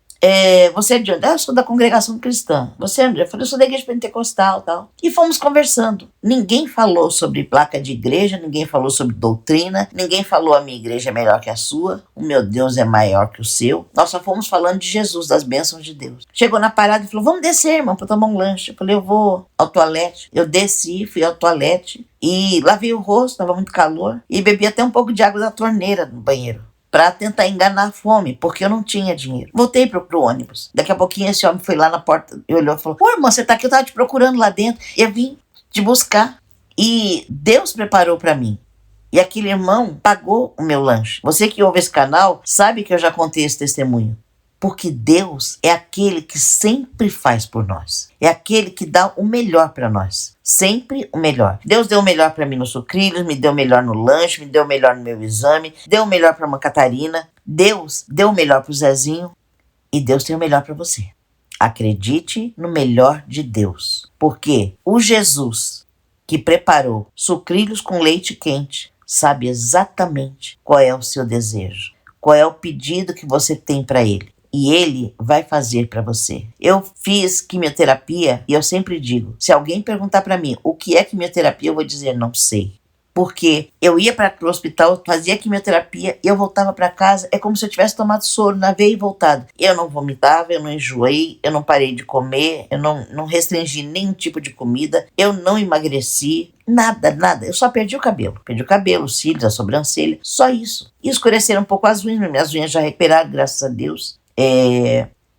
Você é de onde? Eu sou da congregação cristã. Você é de onde? Eu falei, eu sou da igreja pentecostal, tal. E fomos conversando. Ninguém falou sobre placa de igreja, ninguém falou sobre doutrina, ninguém falou a minha igreja é melhor que a sua, o meu Deus é maior que o seu. Nós só fomos falando de Jesus, das bênçãos de Deus. Chegou na parada e falou, vamos descer, irmão, pra tomar um lanche. Eu falei, eu vou ao toalete. Eu desci, fui ao toalete e lavei o rosto, tava muito calor, e bebi até um pouco de água da torneira no banheiro, para tentar enganar a fome, porque eu não tinha dinheiro. Voltei pro ônibus. Daqui a pouquinho esse homem foi lá na porta e olhou e falou, irmão, você tá aqui, eu tava te procurando lá dentro. Eu vim te buscar. E Deus preparou para mim. E aquele irmão pagou o meu lanche. Você que ouve esse canal sabe que eu já contei esse testemunho. Porque Deus é aquele que sempre faz por nós. É aquele que dá o melhor para nós. Sempre o melhor. Deus deu o melhor para mim no sucrilhos, me deu o melhor no lanche, me deu o melhor no meu exame, deu o melhor para uma Catarina. Deus deu o melhor para o Zezinho e Deus tem o melhor para você. Acredite no melhor de Deus. Porque o Jesus que preparou sucrilhos com leite quente sabe exatamente qual é o seu desejo, qual é o pedido que você tem para Ele. E Ele vai fazer para você. Eu fiz quimioterapia e eu sempre digo, se alguém perguntar para mim o que é quimioterapia, eu vou dizer não sei. Porque eu ia para o hospital, fazia quimioterapia e eu voltava para casa, é como se eu tivesse tomado soro na veia e voltado. Eu não vomitava, eu não enjoei, eu não parei de comer, eu não restringi nenhum tipo de comida, eu não emagreci, nada. Eu só perdi o cabelo, os cílios, a sobrancelha, só isso. E escureceram um pouco as unhas, minhas unhas já recuperaram, graças a Deus.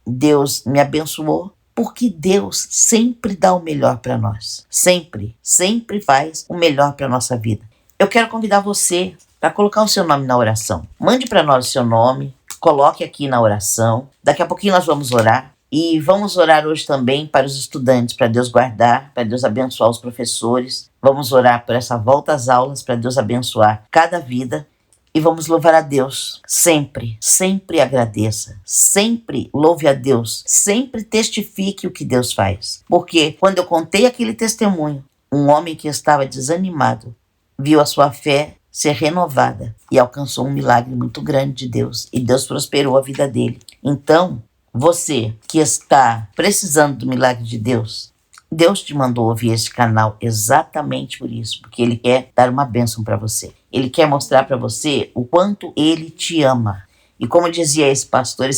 Deus me abençoou, porque Deus sempre dá o melhor para nós. Sempre faz o melhor para nossa vida. Eu quero convidar você para colocar o seu nome na oração. Mande para nós o seu nome, coloque aqui na oração. Daqui a pouquinho nós vamos orar. E vamos orar hoje também para os estudantes, para Deus guardar, para Deus abençoar os professores. Vamos orar por essa volta às aulas, para Deus abençoar cada vida. E vamos louvar a Deus. Sempre agradeça. Sempre louve a Deus. Sempre testifique o que Deus faz. Porque quando eu contei aquele testemunho, um homem que estava desanimado viu a sua fé ser renovada e alcançou um milagre muito grande de Deus. E Deus prosperou a vida dele. Então, você que está precisando do milagre de Deus, Deus te mandou ouvir esse canal exatamente por isso, porque Ele quer dar uma bênção para você. Ele quer mostrar para você o quanto Ele te ama. E como dizia esse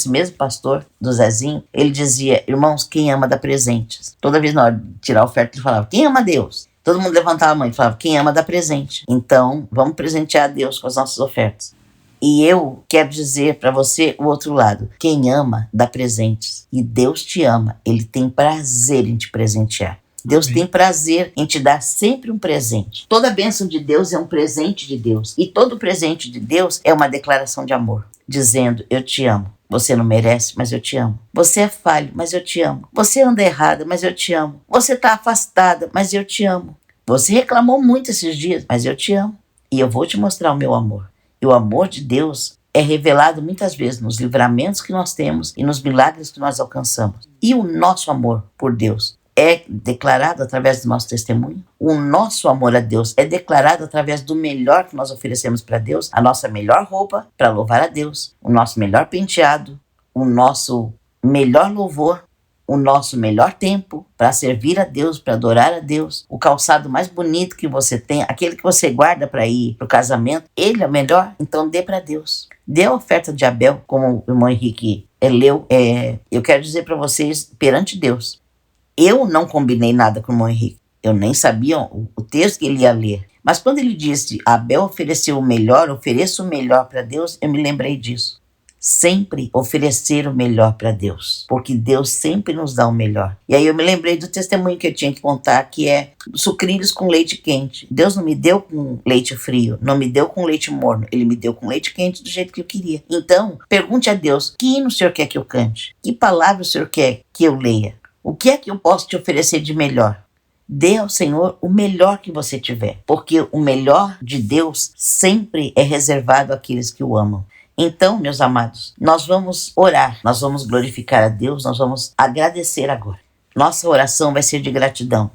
mesmo pastor do Zezinho, ele dizia, irmãos, quem ama dá presentes. Toda vez na hora de tirar a oferta, ele falava, quem ama Deus? Todo mundo levantava a mão e falava, quem ama dá presente. Então, vamos presentear a Deus com as nossas ofertas. E eu quero dizer para você o outro lado. Quem ama, dá presentes. E Deus te ama. Ele tem prazer em te presentear. Deus tem prazer em te dar sempre um presente. Toda bênção de Deus é um presente de Deus. E todo presente de Deus é uma declaração de amor. Dizendo, eu te amo. Você não merece, mas eu te amo. Você é falho, mas eu te amo. Você anda errada, mas eu te amo. Você está afastada, mas eu te amo. Você reclamou muito esses dias, mas eu te amo. E eu vou te mostrar o meu amor. E o amor de Deus é revelado muitas vezes nos livramentos que nós temos e nos milagres que nós alcançamos. E o nosso amor por Deus é declarado através do nosso testemunho. O nosso amor a Deus é declarado através do melhor que nós oferecemos para Deus, a nossa melhor roupa para louvar a Deus, o nosso melhor penteado, o nosso melhor louvor, o nosso melhor tempo para servir a Deus, para adorar a Deus, o calçado mais bonito que você tem, aquele que você guarda para ir para o casamento, ele é o melhor, então dê para Deus. Dê a oferta de Abel, como o irmão Henrique leu. Eu quero dizer para vocês, perante Deus, eu não combinei nada com o irmão Henrique, eu nem sabia o texto que ele ia ler, Mas quando ele disse, Abel ofereceu o melhor, ofereça o melhor para Deus, eu me lembrei disso. Sempre oferecer o melhor para Deus, porque Deus sempre nos dá o melhor. E aí eu me lembrei do testemunho que eu tinha que contar, que é sucrilhos com leite quente. Deus não me deu com leite frio, não me deu com leite morno, Ele me deu com leite quente do jeito que eu queria. Então, pergunte a Deus, que hino o Senhor quer que eu cante? Que palavra o Senhor quer que eu leia? O que é que eu posso te oferecer de melhor? Dê ao Senhor o melhor que você tiver, porque o melhor de Deus sempre é reservado àqueles que o amam. Então, meus amados, nós vamos orar, nós vamos glorificar a Deus, nós vamos agradecer agora. Nossa oração vai ser de gratidão.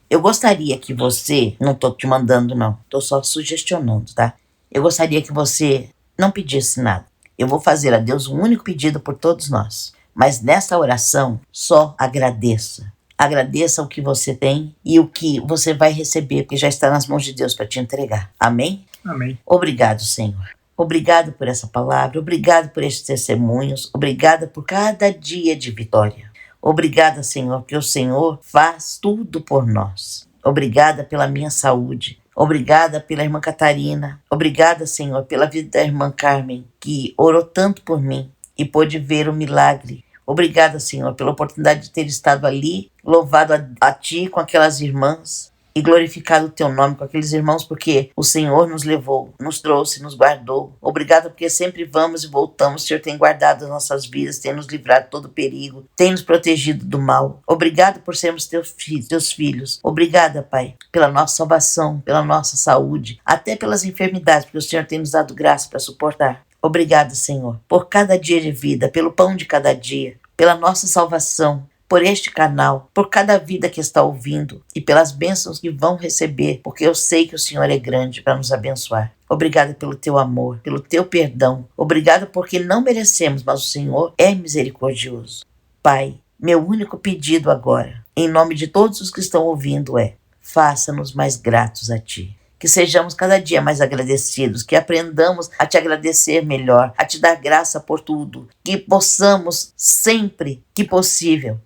Eu gostaria que você, não estou te mandando não, estou só sugestionando, tá? Eu gostaria que você não pedisse nada. Eu vou fazer a Deus um único pedido por todos nós. Mas nessa oração, só agradeça. Agradeça o que você tem e o que você vai receber, porque já está nas mãos de Deus para te entregar. Amém? Amém. Obrigado, Senhor. Obrigado por essa palavra, obrigado por estes testemunhos, obrigada por cada dia de vitória. Obrigada, Senhor, que o Senhor faz tudo por nós. Obrigada pela minha saúde. Obrigada pela irmã Catarina. Obrigada, Senhor, pela vida da irmã Carmen, que orou tanto por mim e pôde ver o milagre. Obrigada, Senhor, pela oportunidade de ter estado ali, louvado a Ti com aquelas irmãs e glorificado o Teu nome com aqueles irmãos, porque o Senhor nos levou, nos trouxe, nos guardou. Obrigada porque sempre vamos e voltamos. O Senhor tem guardado as nossas vidas, tem nos livrado de todo perigo, tem nos protegido do mal. Obrigada por sermos Teus filhos. Obrigada, Pai, pela nossa salvação, pela nossa saúde, até pelas enfermidades, porque o Senhor tem nos dado graça para suportar. Obrigado, Senhor, por cada dia de vida, pelo pão de cada dia, pela nossa salvação, por este canal, por cada vida que está ouvindo e pelas bênçãos que vão receber, porque eu sei que o Senhor é grande para nos abençoar. Obrigada pelo Teu amor, pelo Teu perdão. Obrigada porque não merecemos, mas o Senhor é misericordioso. Pai, meu único pedido agora, em nome de todos os que estão ouvindo é: faça-nos mais gratos a Ti. Que sejamos cada dia mais agradecidos, que aprendamos a Te agradecer melhor, a Te dar graça por tudo, que possamos sempre que possível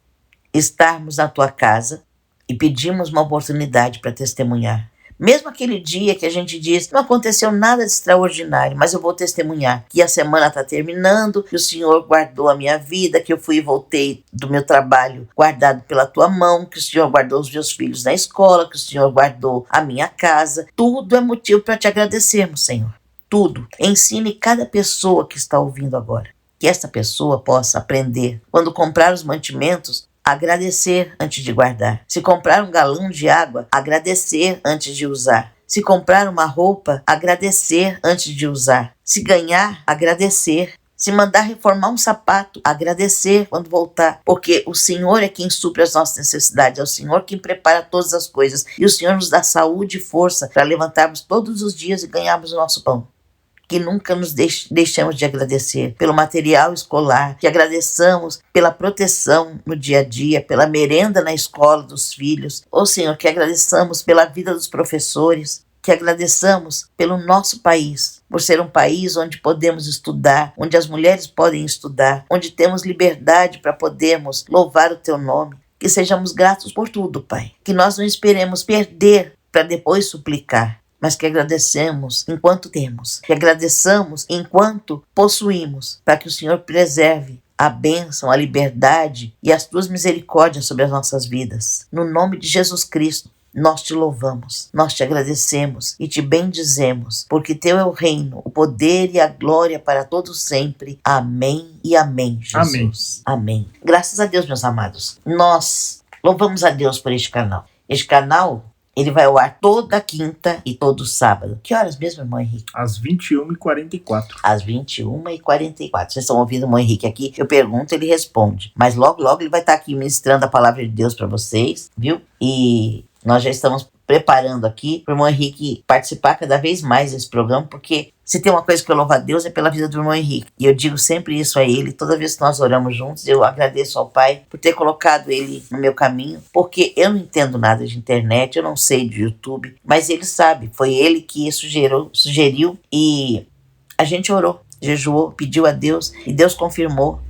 estarmos na Tua casa e pedirmos uma oportunidade para testemunhar. Mesmo aquele dia que a gente diz, não aconteceu nada de extraordinário, mas eu vou testemunhar que a semana está terminando, que o Senhor guardou a minha vida, que eu fui e voltei do meu trabalho guardado pela Tua mão, que o Senhor guardou os meus filhos na escola, que o Senhor guardou a minha casa. Tudo é motivo para Te agradecermos, Senhor. Tudo. Ensine cada pessoa que está ouvindo agora, que essa pessoa possa aprender, quando comprar os mantimentos, agradecer antes de guardar. Se comprar um galão de água, agradecer antes de usar. Se comprar uma roupa, agradecer antes de usar. Se ganhar, agradecer. Se mandar reformar um sapato, agradecer quando voltar. Porque o Senhor é quem supre as nossas necessidades. É o Senhor quem prepara todas as coisas. E o Senhor nos dá saúde e força para levantarmos todos os dias e ganharmos o nosso pão. Que nunca nos deixamos de agradecer pelo material escolar, que agradeçamos pela proteção no dia a dia, pela merenda na escola dos filhos. Ô Senhor, que agradeçamos pela vida dos professores, que agradeçamos pelo nosso país, por ser um país onde podemos estudar, onde as mulheres podem estudar, onde temos liberdade para podermos louvar o Teu nome. Que sejamos gratos por tudo, Pai. Que nós não esperemos perder para depois suplicar, mas que agradecemos enquanto temos, que agradeçamos enquanto possuímos, para que o Senhor preserve a bênção, a liberdade e as Tuas misericórdias sobre as nossas vidas. No nome de Jesus Cristo, nós Te louvamos, nós Te agradecemos e Te bendizemos, porque Teu é o reino, o poder e a glória para todos sempre. Amém e amém, Jesus. Amém. Graças a Deus, meus amados. Nós louvamos a Deus por este canal. Este canal, ele vai ao ar toda quinta e todo sábado. Que horas mesmo, irmão Henrique? Às 21h44. Às 21h44. Vocês estão ouvindo o irmão Henrique aqui? Eu pergunto, ele responde. Mas logo, logo ele vai estar aqui ministrando a palavra de Deus para vocês, viu? E nós já estamos preparando aqui para o irmão Henrique participar cada vez mais desse programa, porque se tem uma coisa que eu louvo a Deus é pela vida do irmão Henrique. E eu digo sempre isso a ele, toda vez que nós oramos juntos, eu agradeço ao Pai por ter colocado ele no meu caminho, porque eu não entendo nada de internet, eu não sei de YouTube, mas ele sabe, foi ele que sugeriu e a gente orou, jejuou, pediu a Deus e Deus confirmou.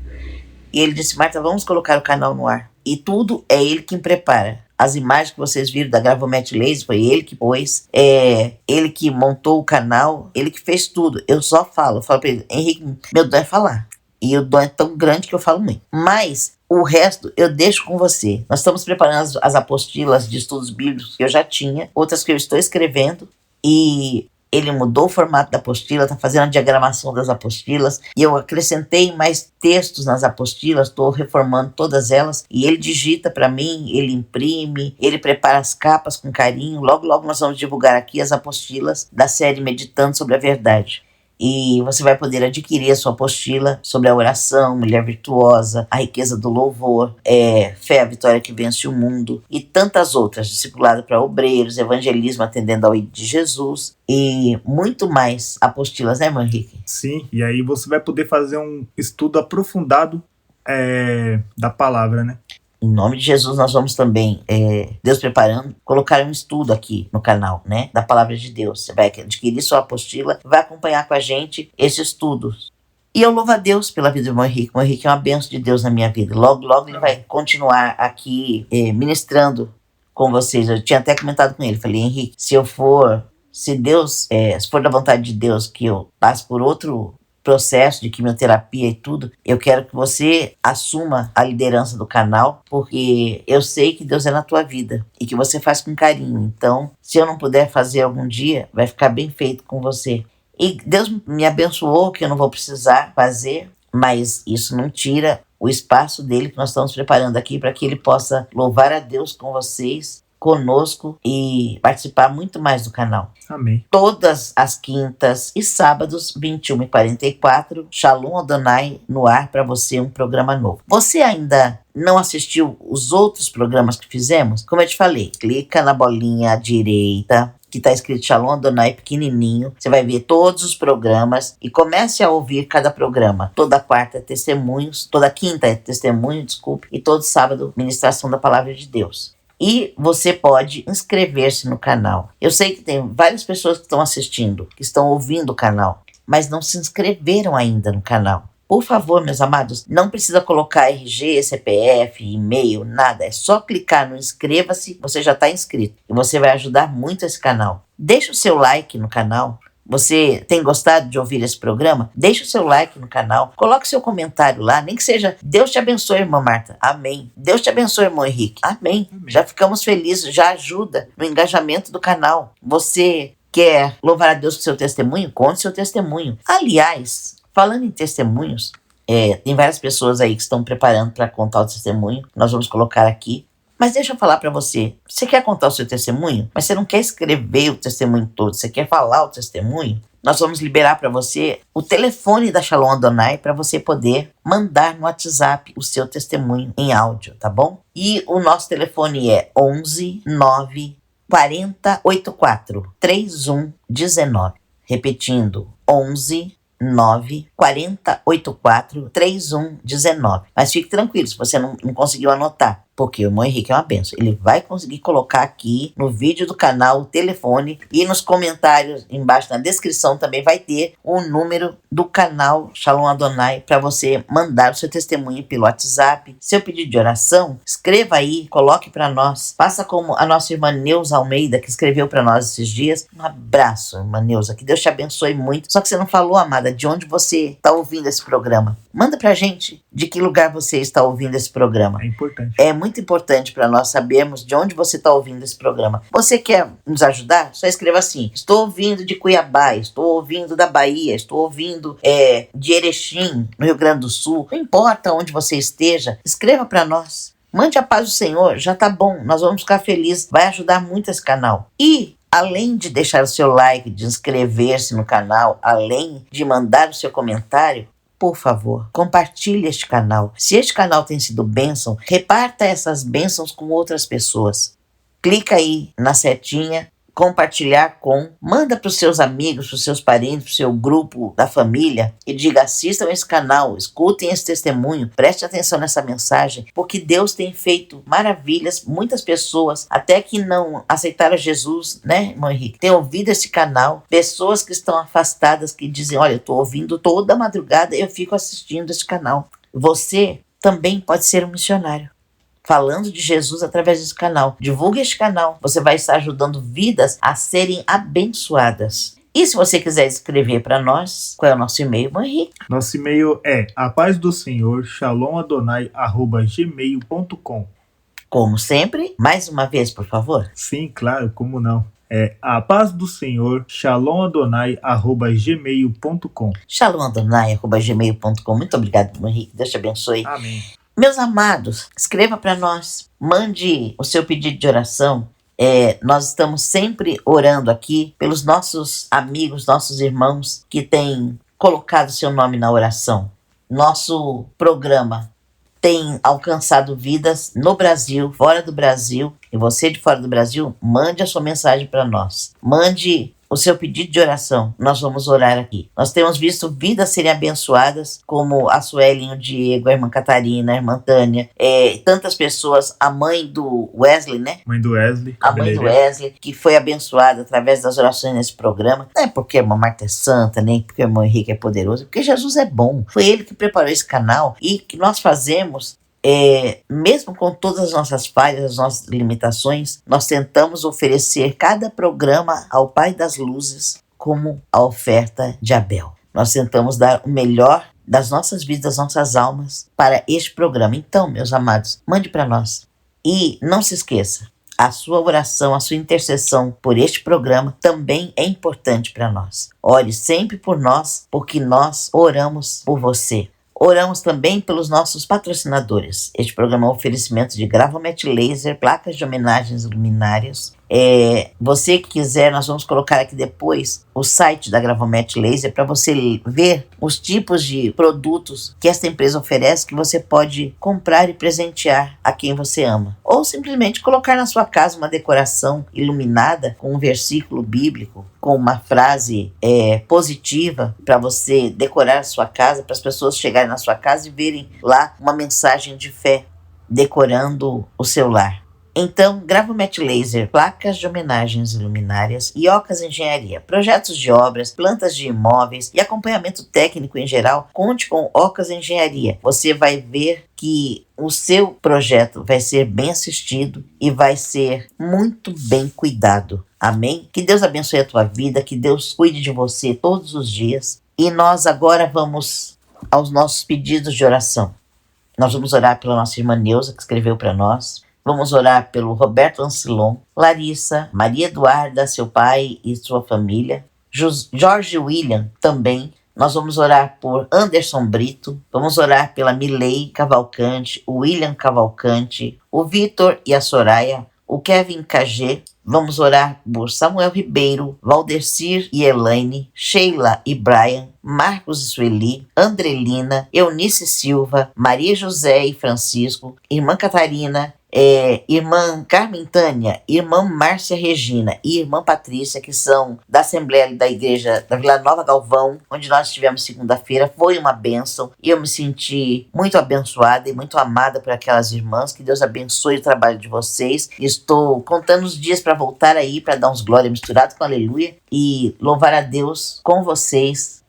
E ele disse: Marta, vamos colocar o canal no ar. E tudo é ele quem prepara. As imagens que vocês viram da Gravomete Laser, foi ele que pôs, ele que montou o canal, ele que fez tudo. Eu só falo pra ele, Henrique, meu dom é falar. E o dom é tão grande que eu falo muito. Mas o resto eu deixo com você. Nós estamos preparando as apostilas de estudos bíblicos que eu já tinha, outras que eu estou escrevendo, e ele mudou o formato da apostila, está fazendo a diagramação das apostilas, e eu acrescentei mais textos nas apostilas, estou reformando todas elas, e ele digita para mim, ele imprime, ele prepara as capas com carinho. Logo, logo nós vamos divulgar aqui as apostilas da série Meditando sobre a Verdade. E você vai poder adquirir a sua apostila sobre a oração, mulher virtuosa, a riqueza do louvor, fé, a vitória que vence o mundo e tantas outras, discipulado para obreiros, evangelismo atendendo ao ID de Jesus e muito mais apostilas, né, irmão Henrique? Sim, e aí você vai poder fazer um estudo aprofundado da palavra, né? Em nome de Jesus, nós vamos também, Deus preparando, colocar um estudo aqui no canal, né? Da palavra de Deus. Você vai adquirir sua apostila, vai acompanhar com a gente esse estudo. E eu louvo a Deus pela vida do irmão Henrique. O irmão Henrique é uma bênção de Deus na minha vida. Logo, logo ele vai continuar aqui ministrando com vocês. Eu tinha até comentado com ele. Falei, Henrique, se for da vontade de Deus que eu passe por outro processo de quimioterapia e tudo, eu quero que você assuma a liderança do canal, porque eu sei que Deus é na tua vida e que você faz com carinho. Então, se eu não puder fazer algum dia, vai ficar bem feito com você. E Deus me abençoou que eu não vou precisar fazer, mas isso não tira o espaço dele que nós estamos preparando aqui para que ele possa louvar a Deus com vocês, conosco e participar muito mais do canal. Amém. Todas as quintas e sábados, 21h44, Shalom Adonai no ar para você, um programa novo. Você ainda não assistiu os outros programas que fizemos? Como eu te falei, clica na bolinha à direita, que está escrito Shalom Adonai pequenininho. Você vai ver todos os programas e comece a ouvir cada programa. Toda quarta é testemunhos, toda quinta é testemunho, e todo sábado, ministração da palavra de Deus. E você pode inscrever-se no canal. Eu sei que tem várias pessoas que estão assistindo, que estão ouvindo o canal, mas não se inscreveram ainda no canal. Por favor, meus amados, não precisa colocar RG, CPF, e-mail, nada. É só clicar no inscreva-se, você já está inscrito. E você vai ajudar muito esse canal. Deixa o seu like no canal. Você tem gostado de ouvir esse programa? Deixa o seu like no canal, coloque seu comentário lá, nem que seja Deus te abençoe, irmã Marta, amém. Deus te abençoe, irmão Henrique, amém. Já ficamos felizes, já ajuda no engajamento do canal. Você quer louvar a Deus com seu testemunho? Conte seu testemunho. Aliás, falando em testemunhos, tem várias pessoas aí que estão preparando para contar o testemunho, nós vamos colocar aqui. Mas deixa eu falar para você, você quer contar o seu testemunho, mas você não quer escrever o testemunho todo, você quer falar o testemunho? Nós vamos liberar para você o telefone da Shalom Adonai para você poder mandar no WhatsApp o seu testemunho em áudio, tá bom? E o nosso telefone é 11 9 40 84 3119. Repetindo, 11 9 40 84 3119. Mas fique tranquilo, se você não conseguiu anotar, porque o irmão Henrique é uma benção. Ele vai conseguir colocar aqui no vídeo do canal o telefone e nos comentários embaixo na descrição também vai ter o número do canal Shalom Adonai para você mandar o seu testemunho pelo WhatsApp, seu pedido de oração. Escreva aí, coloque para nós. Faça como a nossa irmã Neuza Almeida, que escreveu para nós esses dias. Um abraço, irmã Neuza, que Deus te abençoe muito. Só que você não falou, amada, de onde você está ouvindo esse programa. Manda pra gente de que lugar você está ouvindo esse programa. É importante. É muito importante para nós sabermos de onde você está ouvindo esse programa. Você quer nos ajudar? Só escreva assim: estou ouvindo de Cuiabá, estou ouvindo da Bahia, estou ouvindo de Erechim, no Rio Grande do Sul. Não importa onde você esteja, escreva para nós. Mande a paz do Senhor, já tá bom, nós vamos ficar felizes. Vai ajudar muito esse canal. E além de deixar o seu like, de inscrever-se no canal, além de mandar o seu comentário, por favor, compartilhe este canal. Se este canal tem sido bênção, reparta essas bênçãos com outras pessoas. Clica aí na setinha, compartilhar com, manda para os seus amigos, para os seus parentes, para o seu grupo da família e diga: assistam esse canal, escutem esse testemunho, preste atenção nessa mensagem, porque Deus tem feito maravilhas. Muitas pessoas, até que não aceitaram Jesus, né, irmão Henrique, tem ouvido esse canal, pessoas que estão afastadas que dizem: olha, eu estou ouvindo toda madrugada, eu fico assistindo esse canal. Você também pode ser um missionário. falando de Jesus através desse canal. Divulgue este canal. Você vai estar ajudando vidas a serem abençoadas. E se você quiser escrever para nós, qual é o nosso e-mail, Henrique? Nosso e-mail é apazdosenhor@gmail.com. Como sempre, mais uma vez, por favor. Sim, claro, como não? É apazdosenhor, shalomadonai@gmail.com. shalomadonai@gmail.com. Muito obrigado, Henrique. Deus te abençoe. Amém. Meus amados, escreva para nós. Mande o seu pedido de oração. Nós estamos sempre orando aqui pelos nossos amigos, nossos irmãos que têm colocado seu nome na oração. Nosso programa tem alcançado vidas no Brasil, fora do Brasil. E você de fora do Brasil, mande a sua mensagem para nós. Mande o seu pedido de oração. Nós vamos orar aqui. Nós temos visto vidas serem abençoadas, como a Sueli, o Diego, a irmã Catarina, a irmã Tânia, tantas pessoas, a mãe do Wesley, né? Mãe do Wesley. A mãe do Wesley, que foi abençoada através das orações nesse programa. Não é porque a irmã Marta é santa, nem porque o irmão Henrique é poderoso, porque Jesus é bom. Foi ele que preparou esse canal e que nós fazemos. Mesmo com todas as nossas falhas, as nossas limitações, nós tentamos oferecer cada programa ao Pai das Luzes como a oferta de Abel. Nós tentamos dar o melhor das nossas vidas, das nossas almas para este programa. Então, meus amados, mande para nós. E não se esqueça, a sua oração, a sua intercessão por este programa também é importante para nós. Ore sempre por nós, porque nós oramos por você. Oramos também pelos nossos patrocinadores. Este programa é um oferecimento de Gravomet Laser, placas de homenagens luminárias. Você que quiser, nós vamos colocar aqui depois o site da Gravomet Laser para você ver os tipos de produtos que esta empresa oferece que você pode comprar e presentear a quem você ama. Ou simplesmente colocar na sua casa uma decoração iluminada com um versículo bíblico, com uma frase positiva para você decorar a sua casa, para as pessoas chegarem na sua casa e verem lá uma mensagem de fé decorando o seu lar. Então, Gravomet Laser, placas de homenagens luminárias e Ocas Engenharia, projetos de obras, plantas de imóveis e acompanhamento técnico em geral, conte com Ocas Engenharia. Você vai ver que o seu projeto vai ser bem assistido e vai ser muito bem cuidado. Amém? Que Deus abençoe a tua vida, que Deus cuide de você todos os dias. E nós agora vamos aos nossos pedidos de oração. Nós vamos orar pela nossa irmã Neuza, que escreveu para nós. Vamos orar pelo Roberto Ancilon, Larissa, Maria Eduarda, seu pai e sua família, Jorge William também. Nós vamos orar por Anderson Brito, vamos orar pela Milei Cavalcante, o William Cavalcante, o Vitor e a Soraya, o Kevin KG. Vamos orar por Samuel Ribeiro, Valdecir e Elaine, Sheila e Brian, Marcos e Sueli, Andrelina, Eunice Silva, Maria José e Francisco, irmã Catarina, irmã Carmen Tânia, irmã Márcia Regina e irmã Patrícia, que são da Assembleia da Igreja da Vila Nova Galvão, onde nós estivemos segunda-feira. Foi uma bênção e eu me senti muito abençoada e muito amada por aquelas irmãs. Que Deus abençoe o trabalho de vocês. Estou contando os dias para voltar aí, para dar uns glória misturado com aleluia e louvar a Deus com vocês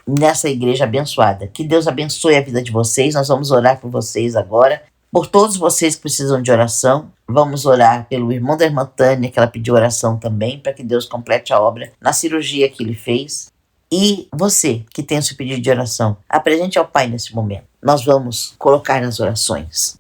nessa igreja abençoada. Que Deus abençoe a vida de vocês. Nós vamos orar por vocês agora. Por todos vocês que precisam de oração, vamos orar pelo irmão da irmã Tânia, que ela pediu oração também, para que Deus complete a obra na cirurgia que ele fez. E você que tem o seu pedido de oração, apresente ao Pai nesse momento. Nós vamos colocar nas orações.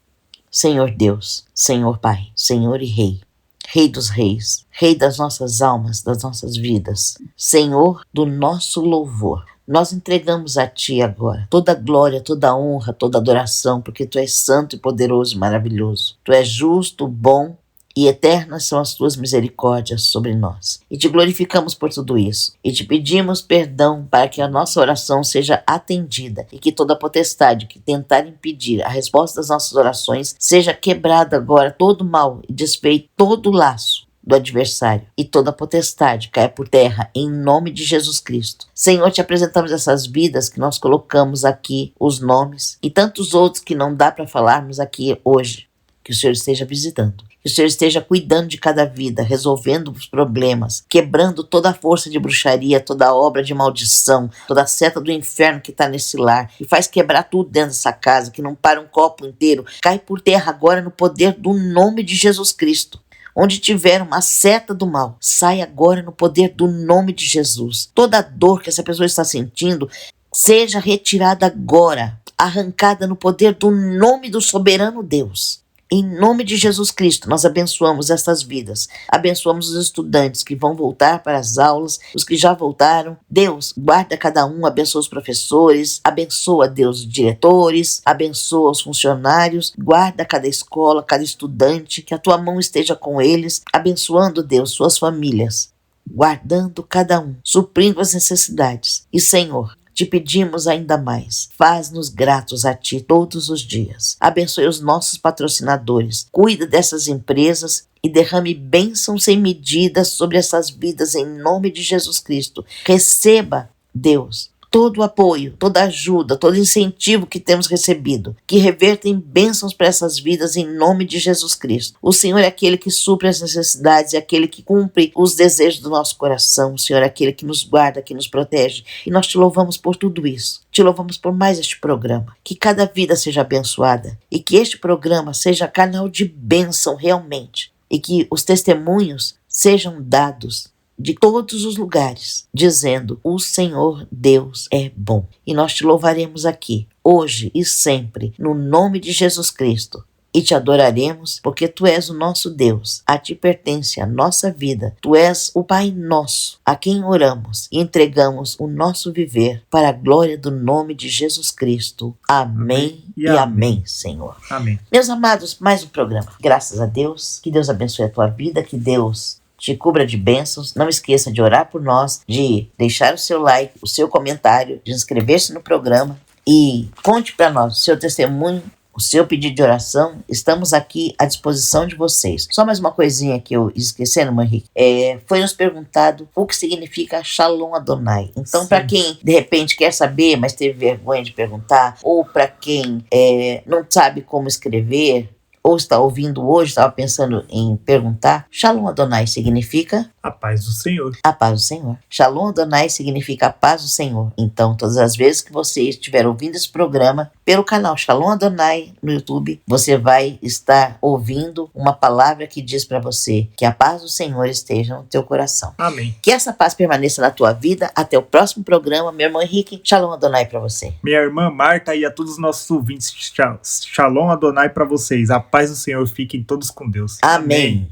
Senhor Deus, Senhor Pai, Senhor e Rei, Rei dos reis, Rei das nossas almas, das nossas vidas, Senhor do nosso louvor. Nós entregamos a Ti agora toda a glória, toda a honra, toda a adoração, porque Tu és santo e poderoso e maravilhoso. Tu és justo, bom e eternas são as Tuas misericórdias sobre nós. E Te glorificamos por tudo isso. E Te pedimos perdão para que a nossa oração seja atendida e que toda potestade que tentar impedir a resposta das nossas orações seja quebrada agora, todo mal e desfeito, todo laço do adversário e toda potestade caia por terra em nome de Jesus Cristo. Senhor, Te apresentamos essas vidas que nós colocamos aqui, os nomes e tantos outros que não dá para falarmos aqui hoje. que o Senhor esteja visitando, que o Senhor esteja cuidando de cada vida, resolvendo os problemas, quebrando toda a força de bruxaria, toda a obra de maldição, toda a seta do inferno que está nesse lar, e faz quebrar tudo dentro dessa casa, que não para um copo inteiro, cai por terra agora no poder do nome de Jesus Cristo. Onde tiver uma seta do mal, sai agora no poder do nome de Jesus. Toda dor que essa pessoa está sentindo, seja retirada agora, arrancada no poder do nome do soberano Deus. Em nome de Jesus Cristo, nós abençoamos estas vidas. Abençoamos os estudantes que vão voltar para as aulas, os que já voltaram. Deus, guarda cada um, abençoa os professores, abençoa, Deus, os diretores, abençoa os funcionários, guarda cada escola, cada estudante, que a tua mão esteja com eles, abençoando, Deus, suas famílias, guardando cada um, suprindo as necessidades. E, Senhor, te pedimos ainda mais, faz-nos gratos a Ti todos os dias. Abençoe os nossos patrocinadores, cuida dessas empresas e derrame bênçãos sem medidas sobre essas vidas em nome de Jesus Cristo. Receba, Deus, todo o apoio, toda a ajuda, todo incentivo que temos recebido, que revertem bênçãos para essas vidas em nome de Jesus Cristo. O Senhor é aquele que supre as necessidades, é aquele que cumpre os desejos do nosso coração. O Senhor é aquele que nos guarda, que nos protege. E nós te louvamos por tudo isso. Te louvamos por mais este programa. Que cada vida seja abençoada e que este programa seja canal de bênção realmente. E que os testemunhos sejam dados de todos os lugares, dizendo: o Senhor Deus é bom. E nós te louvaremos aqui, hoje e sempre, no nome de Jesus Cristo. E te adoraremos, porque Tu és o nosso Deus. A Ti pertence a nossa vida. Tu és o Pai nosso, a quem oramos e entregamos o nosso viver para a glória do nome de Jesus Cristo. Amém e amém, Senhor. Amém. Meus amados, mais um programa. Graças a Deus. Que Deus abençoe a tua vida, que Deus te cubra de bênçãos. Não esqueça de orar por nós, de deixar o seu like, o seu comentário, de inscrever-se no programa e conte para nós o seu testemunho, o seu pedido de oração. Estamos aqui à disposição de vocês. Só mais uma coisinha que eu esqueci, irmão Henrique. Foi nos perguntado o que significa Shalom Adonai. Então, para quem de repente quer saber, mas teve vergonha de perguntar, ou para quem não sabe como escrever, ou está ouvindo hoje, estava pensando em perguntar, Shalom Adonai significa a paz do Senhor. A paz do Senhor. Shalom Adonai significa a paz do Senhor. Então, todas as vezes que você estiver ouvindo esse programa pelo canal Shalom Adonai no YouTube, você vai estar ouvindo uma palavra que diz para você que a paz do Senhor esteja no teu coração. Amém. Que essa paz permaneça na tua vida. Até o próximo programa. Meu irmão Henrique, Shalom Adonai para você. Minha irmã Marta e a todos os nossos ouvintes, Shalom Adonai para vocês. A paz do Senhor, fiquem todos com Deus. Amém.